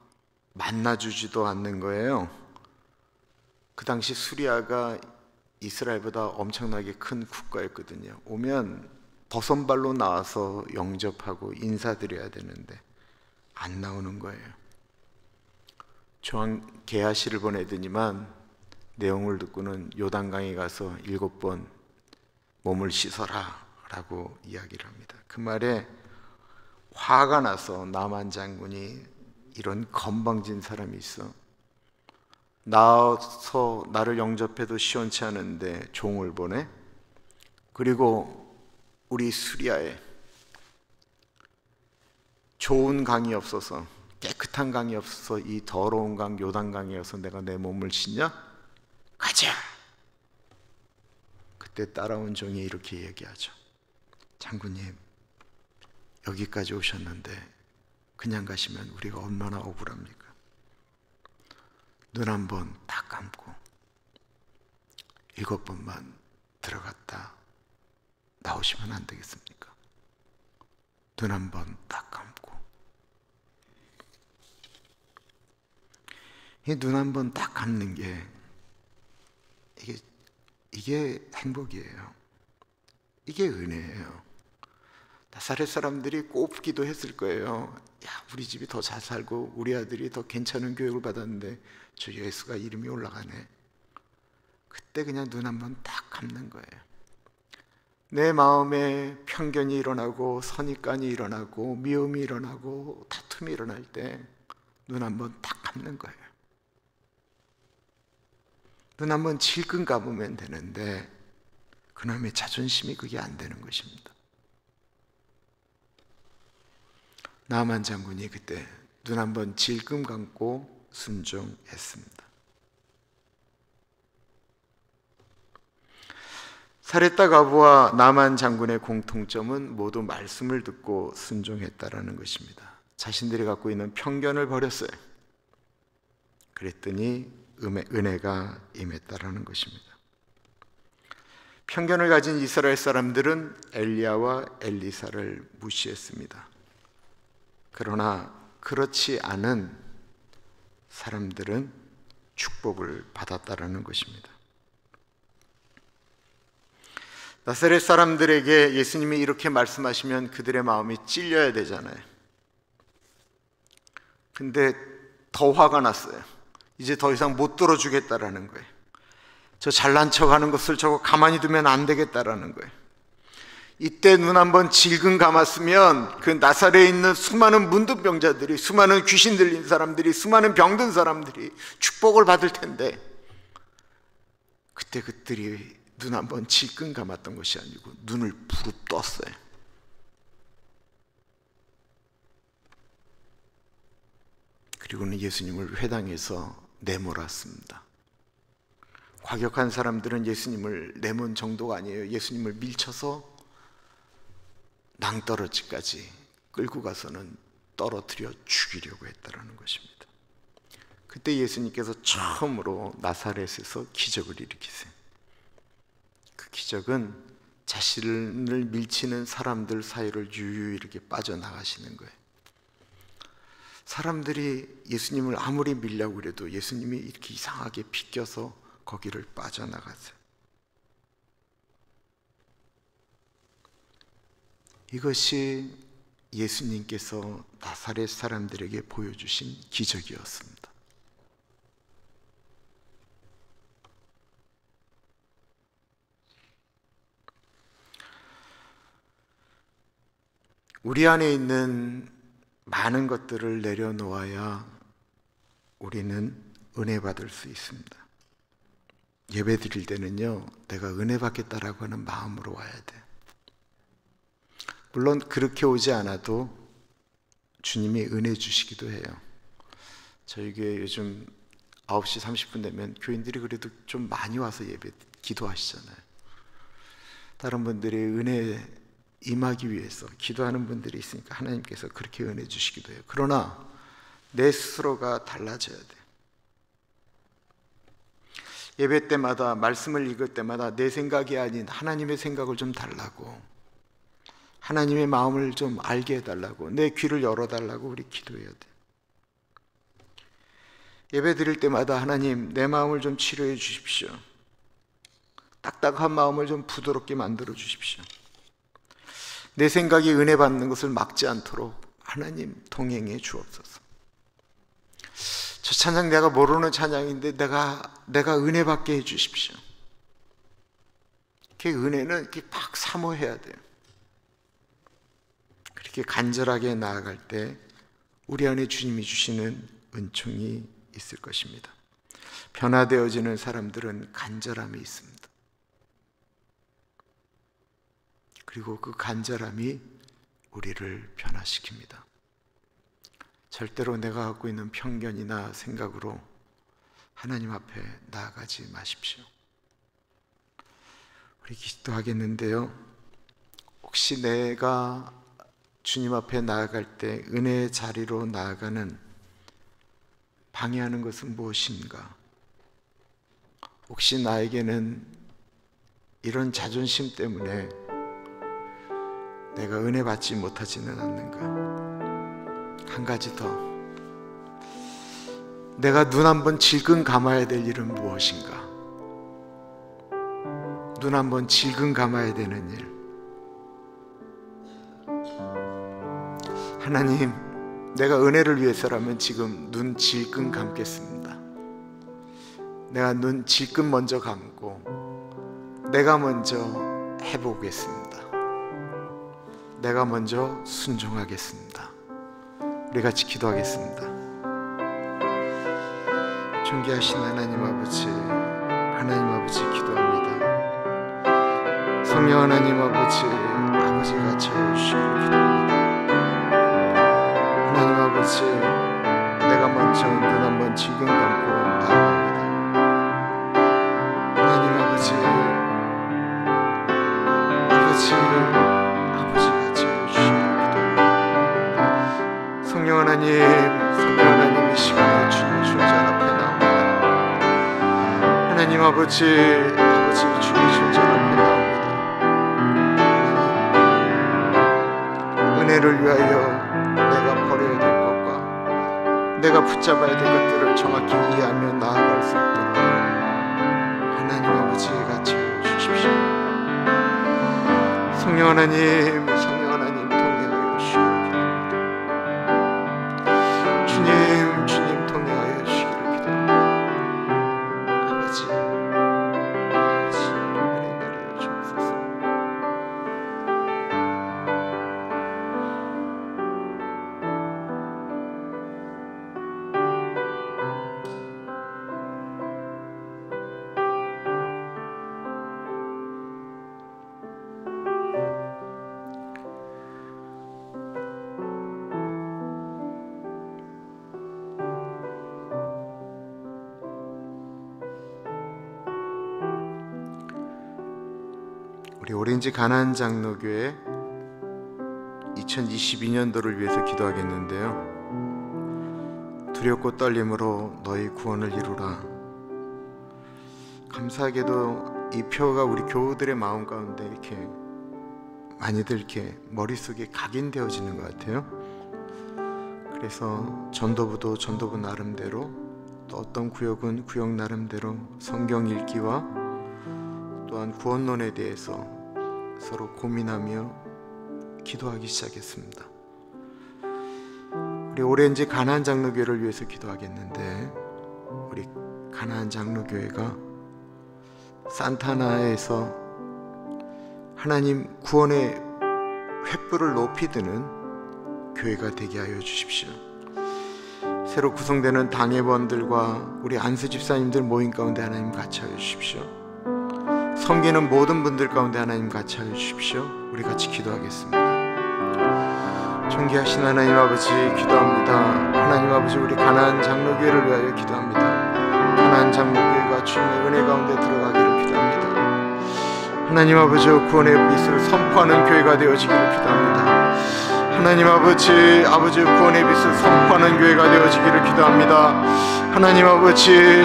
만나주지도 않는 거예요. 그 당시 수리아가 이스라엘보다 엄청나게 큰 국가였거든요. 오면 버선발로 나와서 영접하고 인사드려야 되는데 안 나오는 거예요. 조항 게하시를 보내더니만 내용을 듣고는 요단강에 가서 7번 몸을 씻어라 라고 이야기를 합니다. 그 말에 화가 나서 나만 장군이, 이런 건방진 사람이 있어, 나와서 나를 영접해도 시원치 않은데 종을 보내? 그리고 우리 수리아에 좋은 강이 없어서, 깨끗한 강이 없어서 이 더러운 강 요단강에 가서 내가 내 몸을 씻냐? 가자! 그때 따라온 종이 이렇게 얘기하죠. 장군님, 여기까지 오셨는데 그냥 가시면 우리가 얼마나 억울합니까? 눈 한 번 딱 감고 7번만 들어갔다 나오시면 안 되겠습니까? 눈 한 번 딱 감고. 이 눈 한 번 딱 감는 게 이게 행복이에요. 이게 은혜예요. 나사렛 사람들이 꼽기도 했을 거예요. 야, 우리 집이 더 잘 살고 우리 아들이 더 괜찮은 교육을 받았는데 저 예수가 이름이 올라가네. 그때 그냥 눈 한 번 딱 감는 거예요. 내 마음에 편견이 일어나고 선입관이 일어나고 미움이 일어나고 다툼이 일어날 때 눈 한 번 딱 감는 거예요. 눈 한 번 질끈 감으면 되는데 그놈의 자존심이 그게 안 되는 것입니다. 나만 장군이 그때 눈 한 번 질끈 감고 순종했습니다. 사렙다 과부와 나만 장군의 공통점은 모두 말씀을 듣고 순종했다라는 것입니다. 자신들이 갖고 있는 편견을 버렸어요. 그랬더니 은혜가 임했다라는 것입니다. 편견을 가진 이스라엘 사람들은 엘리야와 엘리사를 무시했습니다. 그러나 그렇지 않은 사람들은 축복을 받았다라는 것입니다. 나사렛 사람들에게 예수님이 이렇게 말씀하시면 그들의 마음이 찔려야 되잖아요. 근데 더 화가 났어요. 이제 더 이상 못 들어주겠다라는 거예요. 저 잘난 척하는 것을 저거 가만히 두면 안 되겠다라는 거예요. 이때 눈 한번 질끈 감았으면 그 나사렛에 있는 수많은 문둥병자들이, 수많은 귀신 들린 사람들이, 수많은 병든 사람들이 축복을 받을 텐데, 그때 그들이 눈 한번 질끈 감았던 것이 아니고 눈을 부릅 떴어요. 그리고는 예수님을 회당에서 내몰았습니다. 과격한 사람들은 예수님을 내몬 정도가 아니에요. 예수님을 밀쳐서 낭떠러지까지 끌고 가서는 떨어뜨려 죽이려고 했다라는 것입니다. 그때 예수님께서 처음으로 나사렛에서 기적을 일으키세요. 그 기적은 자신을 밀치는 사람들 사이를 유유히 이렇게 빠져나가시는 거예요. 사람들이 예수님을 아무리 밀려고 그래도 예수님이 이렇게 이상하게 비껴서 거기를 빠져나갔어요. 이것이 예수님께서 나사렛 사람들에게 보여주신 기적이었습니다. 우리 안에 있는 많은 것들을 내려놓아야 우리는 은혜 받을 수 있습니다. 예배 드릴 때는요, 내가 은혜 받겠다라고 하는 마음으로 와야 돼. 물론 그렇게 오지 않아도 주님이 은혜 주시기도 해요. 저희 교회 요즘 9시 30분 되면 교인들이 그래도 좀 많이 와서 예배 기도하시잖아요. 다른 분들이 은혜 임하기 위해서 기도하는 분들이 있으니까 하나님께서 그렇게 은혜 주시기도 해요. 그러나 내 스스로가 달라져야 돼. 예배 때마다, 말씀을 읽을 때마다 내 생각이 아닌 하나님의 생각을 좀 달라고, 하나님의 마음을 좀 알게 해달라고, 내 귀를 열어달라고 우리 기도해야 돼. 예배 드릴 때마다 하나님, 내 마음을 좀 치료해 주십시오. 딱딱한 마음을 좀 부드럽게 만들어 주십시오. 내 생각이 은혜 받는 것을 막지 않도록 하나님 동행해 주옵소서. 저 찬양 내가 모르는 찬양인데 내가 은혜 받게 해주십시오. 그 은혜는 이렇게 막 사모해야 돼요. 그렇게 간절하게 나아갈 때 우리 안에 주님이 주시는 은총이 있을 것입니다. 변화되어지는 사람들은 간절함이 있습니다. 그리고 그 간절함이 우리를 변화시킵니다. 절대로 내가 갖고 있는 편견이나 생각으로 하나님 앞에 나아가지 마십시오. 우리 기도하겠는데요, 혹시 내가 주님 앞에 나아갈 때 은혜의 자리로 나아가는 방해하는 것은 무엇인가? 혹시 나에게는 이런 자존심 때문에 내가 은혜 받지 못하지는 않는가? 한 가지 더, 내가 눈 한번 질끈 감아야 될 일은 무엇인가? 눈 한번 질끈 감아야 되는 일. 하나님, 내가 은혜를 위해서라면 지금 눈 질끈 감겠습니다. 내가 눈 질끈 먼저 감고 내가 먼저 해보겠습니다. 내가 먼저 순종하겠습니다. 우리 같이 기도하겠습니다. 존귀하신 하나님 아버지 기도합니다. 성령 하나님 아버지가 채워주시기를 기도합니다. 하나님 아버지, 내가 먼저 눈 한번 질끈 감고 나아갑니다. 하나님 아버지가 채워주시기를 기도합니다. 성령 하나님, 이 시간에 주님의 존재 앞에 나옵니다. 하나님 아버지, 주님의 존재 앞에 나옵니다. 은혜를 위하여 내가 버려야 될 것과 내가 붙잡아야 될 것들을 정확히 이해하며 나아갈 수 있도록 하나님 아버지가 채워주십시오. 성령 하나님 동행하여 주시기를 기도합니다. 주님 동행하여 주시기를 기도합니다. 아버지 은혜 내려 주옵소서. 우리 오렌지 가나안 장로교회 2022년도를 위해서 기도하겠는데요, 두렵고 떨림으로 너희 구원을 이루라. 감사하게도 이 표가 우리 교우들의 마음 가운데 이렇게 많이들 이렇게 머릿속에 각인되어지는 것 같아요. 그래서 전도부도 전도부 나름대로, 또 어떤 구역은 구역 나름대로 성경 읽기와 또한 구원론에 대해서 서로 고민하며 기도하기 시작했습니다. 우리 오렌지 가나안 장로교회를 위해서 기도하겠는데, 우리 가나안 장로교회가 산타나에서 하나님 구원의 횃불을 높이 드는 교회가 되게 하여 주십시오. 새로 구성되는 당회원들과 우리 안수 집사님들 모임 가운데 하나님 같이 하여 주십시오. 섬기는 모든 분들 가운데 하나님 같이 하여 주십시오. 우리 같이 기도하겠습니다. 존귀하신 하나님 아버지 기도합니다. 하나님 아버지, 우리 가나안 장로교회를 위하여 기도합니다. 가나안 장로교회가 주님의 은혜 가운데 들어가기를 기도합니다. 하나님 아버지, 구원의 빛을 선포하는 교회가 되어지기를 기도합니다. 하나님 아버지, 구원의 빛을 선포하는 교회가 되어지기를 기도합니다. 하나님 아버지,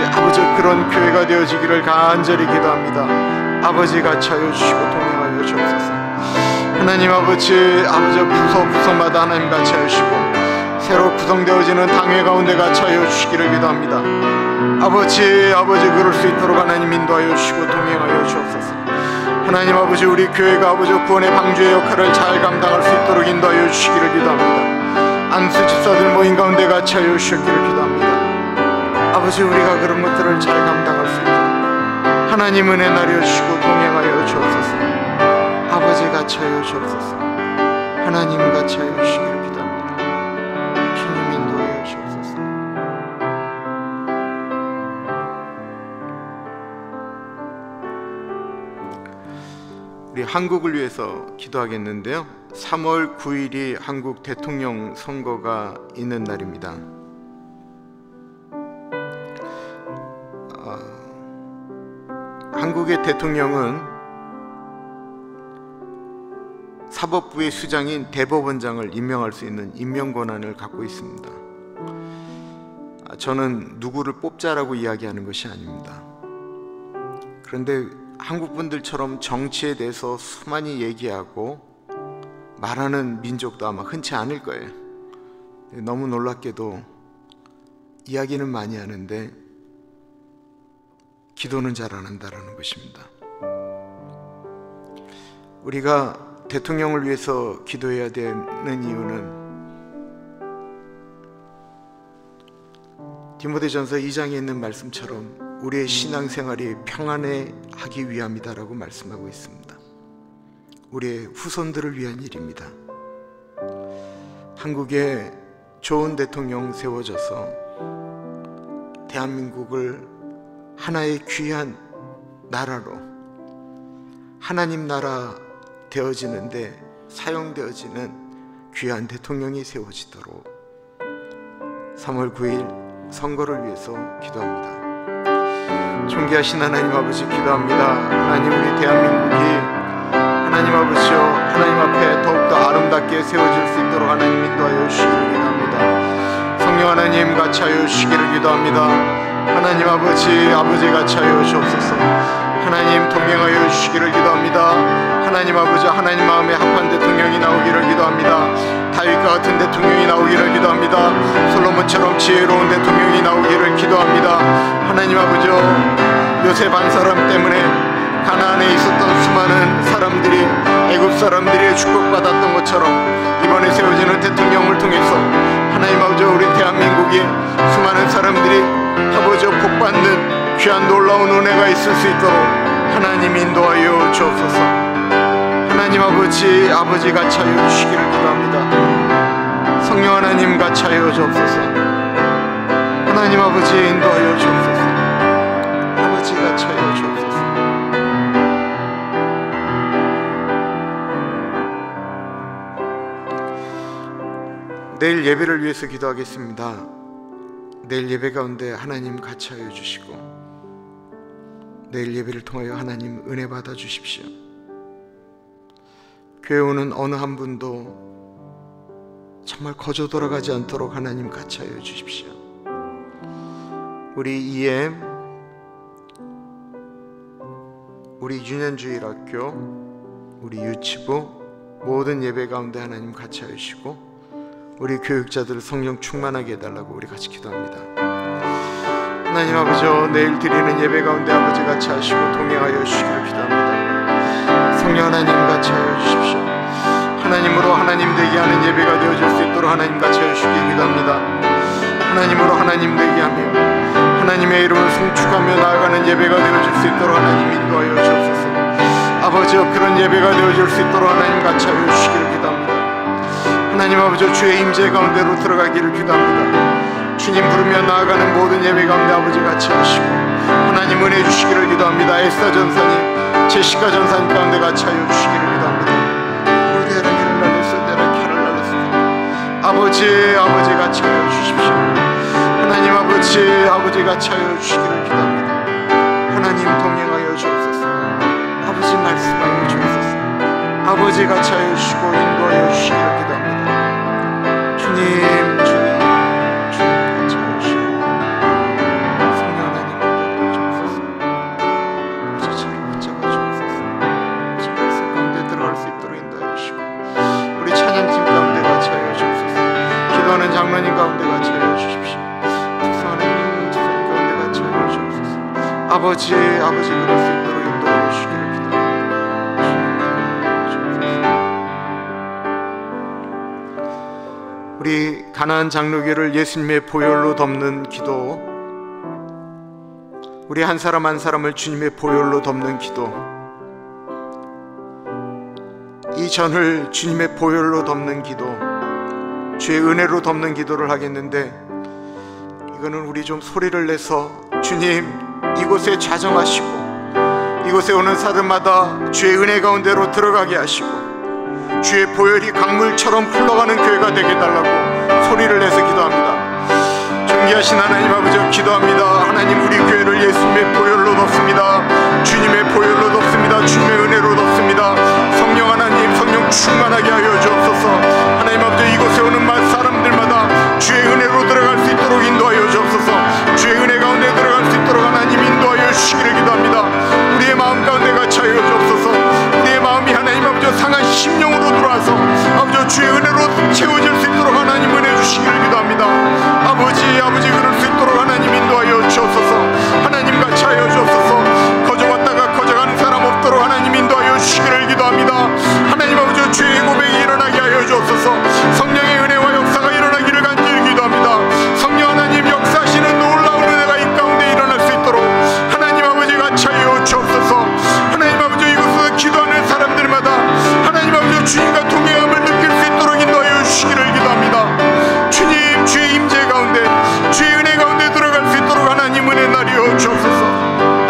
그런 교회가 되어지기를 간절히 기도합니다. 아버지 같이 하여 주시고 동행하여 주옵소서. 하나님 아버지, 부서마다 하나님 같이 하여 주시고, 새로 구성되어지는 당회 가운데 같이 하여 주시기를 기도합니다. 아버지, 그럴 수 있도록 하나님 인도하여 주시고 동행하여 주옵소서. 하나님 아버지, 우리 교회가 구원의 방주의 역할을 잘 감당할 수 있도록 인도하여 주시기를 기도합니다. 안수 집사들 모임 가운데 같이 하여 주시기를 기도합니다. 아버지, 우리가 그런 것들을 잘 감당할 수 있도록 하나님 은혜 나려 주시고 동행하여 주옵소서. 아버지 같이하여 주옵소서. 하나님 같이하여 주시기를 기도합니다. 주님 인도하여 주옵소서. 우리 한국을 위해서 기도하겠는데요, 3월 9일이 한국 대통령 선거가 있는 날입니다. 한국의 대통령은 사법부의 수장인 대법원장을 임명할 수 있는 임명 권한을 갖고 있습니다. 저는 누구를 뽑자라고 이야기하는 것이 아닙니다. 그런데 한국 분들처럼 정치에 대해서 수많이 얘기하고 말하는 민족도 아마 흔치 않을 거예요. 너무 놀랍게도 이야기는 많이 하는데 기도는 잘 안 한다는 것입니다. 우리가 대통령을 위해서 기도해야 되는 이유는 디모데전서 2장에 있는 말씀처럼 우리의 신앙생활이 평안하기 위함이다라고 말씀하고 있습니다. 우리의 후손들을 위한 일입니다. 한국에 좋은 대통령 세워져서 대한민국을 하나의 귀한 나라로, 하나님 나라 되어지는데 사용되어지는 귀한 대통령이 세워지도록 3월 9일 선거를 위해서 기도합니다. 존귀하신 하나님 아버지, 기도합니다. 하나님, 우리 대한민국이 하나님 아버지요, 하나님 앞에 더욱더 아름답게 세워질 수 있도록 하나님 인도하여 주시기를 기도합니다. 성령 하나님 같이 하여 주시기를 기도합니다. 하나님 아버지, 아버지 같이 하여 주옵소서. 하나님 동행하여 주시기를 기도합니다. 하나님 아버지, 하나님 마음에 합한 대통령이 나오기를 기도합니다. 다윗과 같은 대통령이 나오기를 기도합니다. 솔로몬처럼 지혜로운 대통령이 나오기를 기도합니다. 하나님 아버지, 요셉 한 사람 때문에 가나안에 있었던 수많은 사람들이 애굽 사람들이 축복받았던 것처럼 이번에 세워지는 대통령을 통해서 하나님 아버지, 우리 대한민국에 수많은 사람들이 아버지 복받는 귀한 놀라운 은혜가 있을 수 있도록 하나님 인도하여 주옵소서. 하나님 아버지, 아버지 같이 하여 주시기를 기도합니다. 성령 하나님 같이 하여 주옵소서. 하나님 아버지 인도하여 주옵소서. 아버지 같이 하여 주옵소서. 내일 예배를 위해서 기도하겠습니다. 내일 예배 가운데 하나님 같이 하여 주시고 내일 예배를 통하여 하나님 은혜 받아 주십시오. 교회 오는 어느 한 분도 정말 거저 돌아가지 않도록 하나님 같이 하여 주십시오. 우리 EM, 우리 유년주일학교, 우리 유치부 모든 예배 가운데 하나님 같이 하여 주시고 우리 교육자들을 성령 충만하게 해달라고 우리 같이 기도합니다. 하나님 아버지, 내일 드리는 예배 가운데 아버지 같이 하시고 동행하여 주시기를 기도합니다. 성령 하나님 같이 하여 주십시오. 하나님으로 하나님 되게 하는 예배가 되어질 수 있도록 하나님 같이 하여 주시기 기도합니다. 하나님으로 하나님 되게 하며 하나님의 이름을 송축하며 나아가는 예배가 되어질 수 있도록 하나님 인도하여 주옵소서. 아버지, 그런 예배가 되어질 수 있도록 하나님 같이 하여 주시기를 기도합니다. 하나님 아버지, 주의 임재 가운데로 들어가기를 기도합니다. 주님 부르며 나아가는 모든 예배 가운데 아버지 같이 하시고 하나님 은혜 주시기를 기도합니다. 에스더 전사님, 제시카 전사님 가운데 같이 하여 주시기를 기도합니다. 아버지, 아버지 같이 하여 주십시오. 하나님 아버지, 아버지 같이 하여 주시기를 기도합니다. 하나님 동행하여 주옵소서. 아버지 말씀하여 주옵소서. 아버지 같이 하여 주시고 인도하여 주시기를 기도합니다. 주님, 주님, 주님 같이 하여 주시고 성령 하나님 인도하여 주옵소서. 아버지 저를 붙잡아 주옵소서. 아버지 말씀 가운데 들어갈 수 있도록 인도하여 주시고 우리 찬양팀 가운데 같이 하여 주옵소서. 기도하는 장로님 가운데 같이 하여 주십시오. 특성하는 영웅 집사님 가운데 같이 하여 주옵소서. 아버지, 아버지 그럴 수 있도록 인도하여 주시기를 우리 가나안 장로교를 예수님의 보혈로 덮는 기도 우리 한 사람 한 사람을 주님의 보혈로 덮는 기도, 이 전을 주님의 보혈로 덮는 기도, 주의 은혜로 덮는 기도를 하겠는데, 이거는 우리 좀 소리를 내서 주님 이곳에 좌정하시고 이곳에 오는 사람마다 주의 은혜 가운데로 들어가게 하시고 주의 보혈이 강물처럼 흘러가는 교회가 되게 해달라고 소리를 내서 기도합니다. 존귀하신 하나님 아버지, 기도합니다. 하나님, 우리 교회를 예수님의 보혈로 덮습니다. 주님의 보혈로 덮습니다. 주님의 은혜로 덮습니다. 성령 하나님, 성령 충만하게 하여 주옵소서. 하나님 아버지, 이곳에 오는 사람들마다 주의 은혜로 들어갈 수 있도록 인도하여 주옵소서. 주의 은혜 가운데 들어갈 수 있도록 하나님 인도하여 주시기를 기도합니다. 우리의 마음 가운데 같이 하여 주옵소서. 우리의 마음이 하나님 아버지 상한 심령으로 들어와서 아버지 주의 은혜로 채워질 수 있도록 하나님 은혜 주시기를 기도합니다. 아버지 그럴 수 있도록 하나님 인도하여 주옵소서. 하나님 같이 하여 주옵소서. 거저왔다가 거저가는 사람 없도록 하나님 인도하여 주시기를 기도합니다. 하나님 아버지, 주의 고백이 일어나게 하여 주옵소서. 성령의 은혜와 역사가 일어나기를 간절히 기도합니다. 성령 하나님 역사하시는 놀라운 은혜가 이 가운데 일어날 수 있도록 하나님 아버지 같이 하여 주옵소서. 하나님 아버지, 이곳에서 기도하는 사람들마다 하나님 아버지 주님과 동행함을 느낄 수 있도록 인도하여 주시기를 기도합니다. 주님, 주의 임재 가운데, 주의 은혜 가운데 들어갈 수 있도록 하나님 은혜 나리여 주옵소서.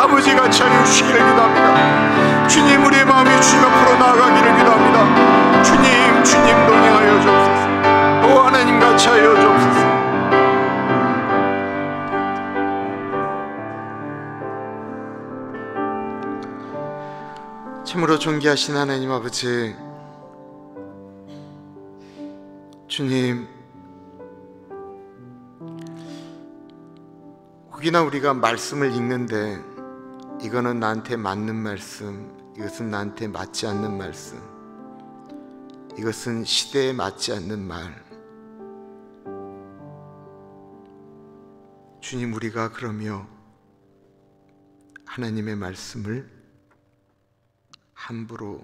아버지 같이 하여 주시기를 기도합니다. 주님, 우리의 마음이 주님 앞으로 나아가기를 기도합니다. 주님 동행하여 주옵소서. 오 하나님 같이 하여 주옵소서. 참으로 존귀하신 하나님 아버지, 주님, 혹이나 우리가 말씀을 읽는데 이거는 나한테 맞는 말씀, 이것은 나한테 맞지 않는 말씀, 이것은 시대에 맞지 않는 말. 주님, 우리가 그러며 하나님의 말씀을 함부로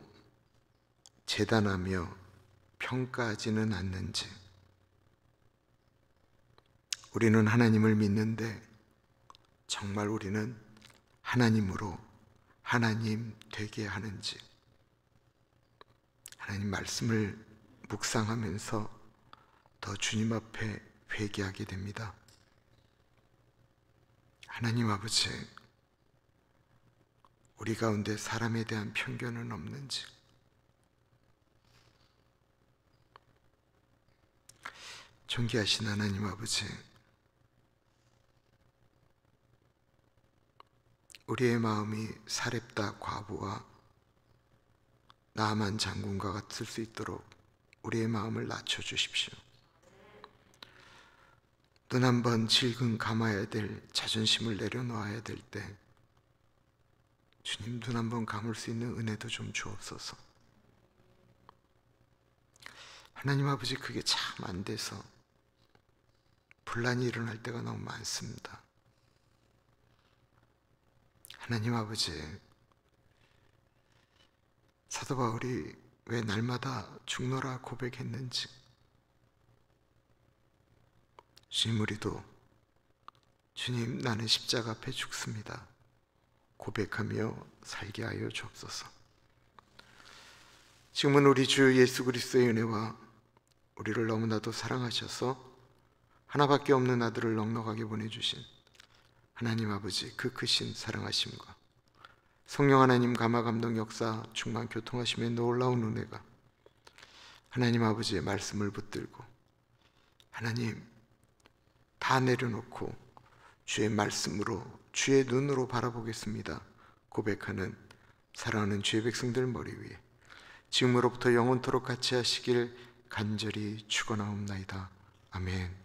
재단하며 평가하지는 않는지, 우리는 하나님을 믿는데 정말 우리는 하나님으로 하나님 되게 하는지, 하나님 말씀을 묵상하면서 더 주님 앞에 회개하게 됩니다. 하나님 아버지, 우리 가운데 사람에 대한 편견은 없는지, 존귀하신 하나님 아버지, 우리의 마음이 사렙다 과부와 나아만 장군과 같을 수 있도록 우리의 마음을 낮춰주십시오. 눈 한 번 질끈 감아야 될 자존심을 내려놓아야 될 때 주님, 눈 한 번 감을 수 있는 은혜도 좀 주옵소서. 하나님 아버지, 그게 참 안 돼서 분란이 일어날 때가 너무 많습니다. 하나님 아버지, 사도 바울이 왜 날마다 죽노라 고백했는지 주님, 우리도 주님, 나는 십자가 앞에 죽습니다 고백하며 살게 하여 주옵소서. 지금은 우리 주 예수 그리스도의 은혜와 우리를 너무나도 사랑하셔서 하나밖에 없는 아들을 넉넉하게 보내주신 하나님 아버지 그 크신 사랑하심과 성령 하나님 감화 감동 역사 충만 교통하심의 놀라운 은혜가 하나님 아버지의 말씀을 붙들고 하나님 다 내려놓고 주의 말씀으로 주의 눈으로 바라보겠습니다 고백하는 사랑하는 주의 백성들 머리 위에 지금으로부터 영원토록 같이 하시길 간절히 축원하옵나이다. 아멘.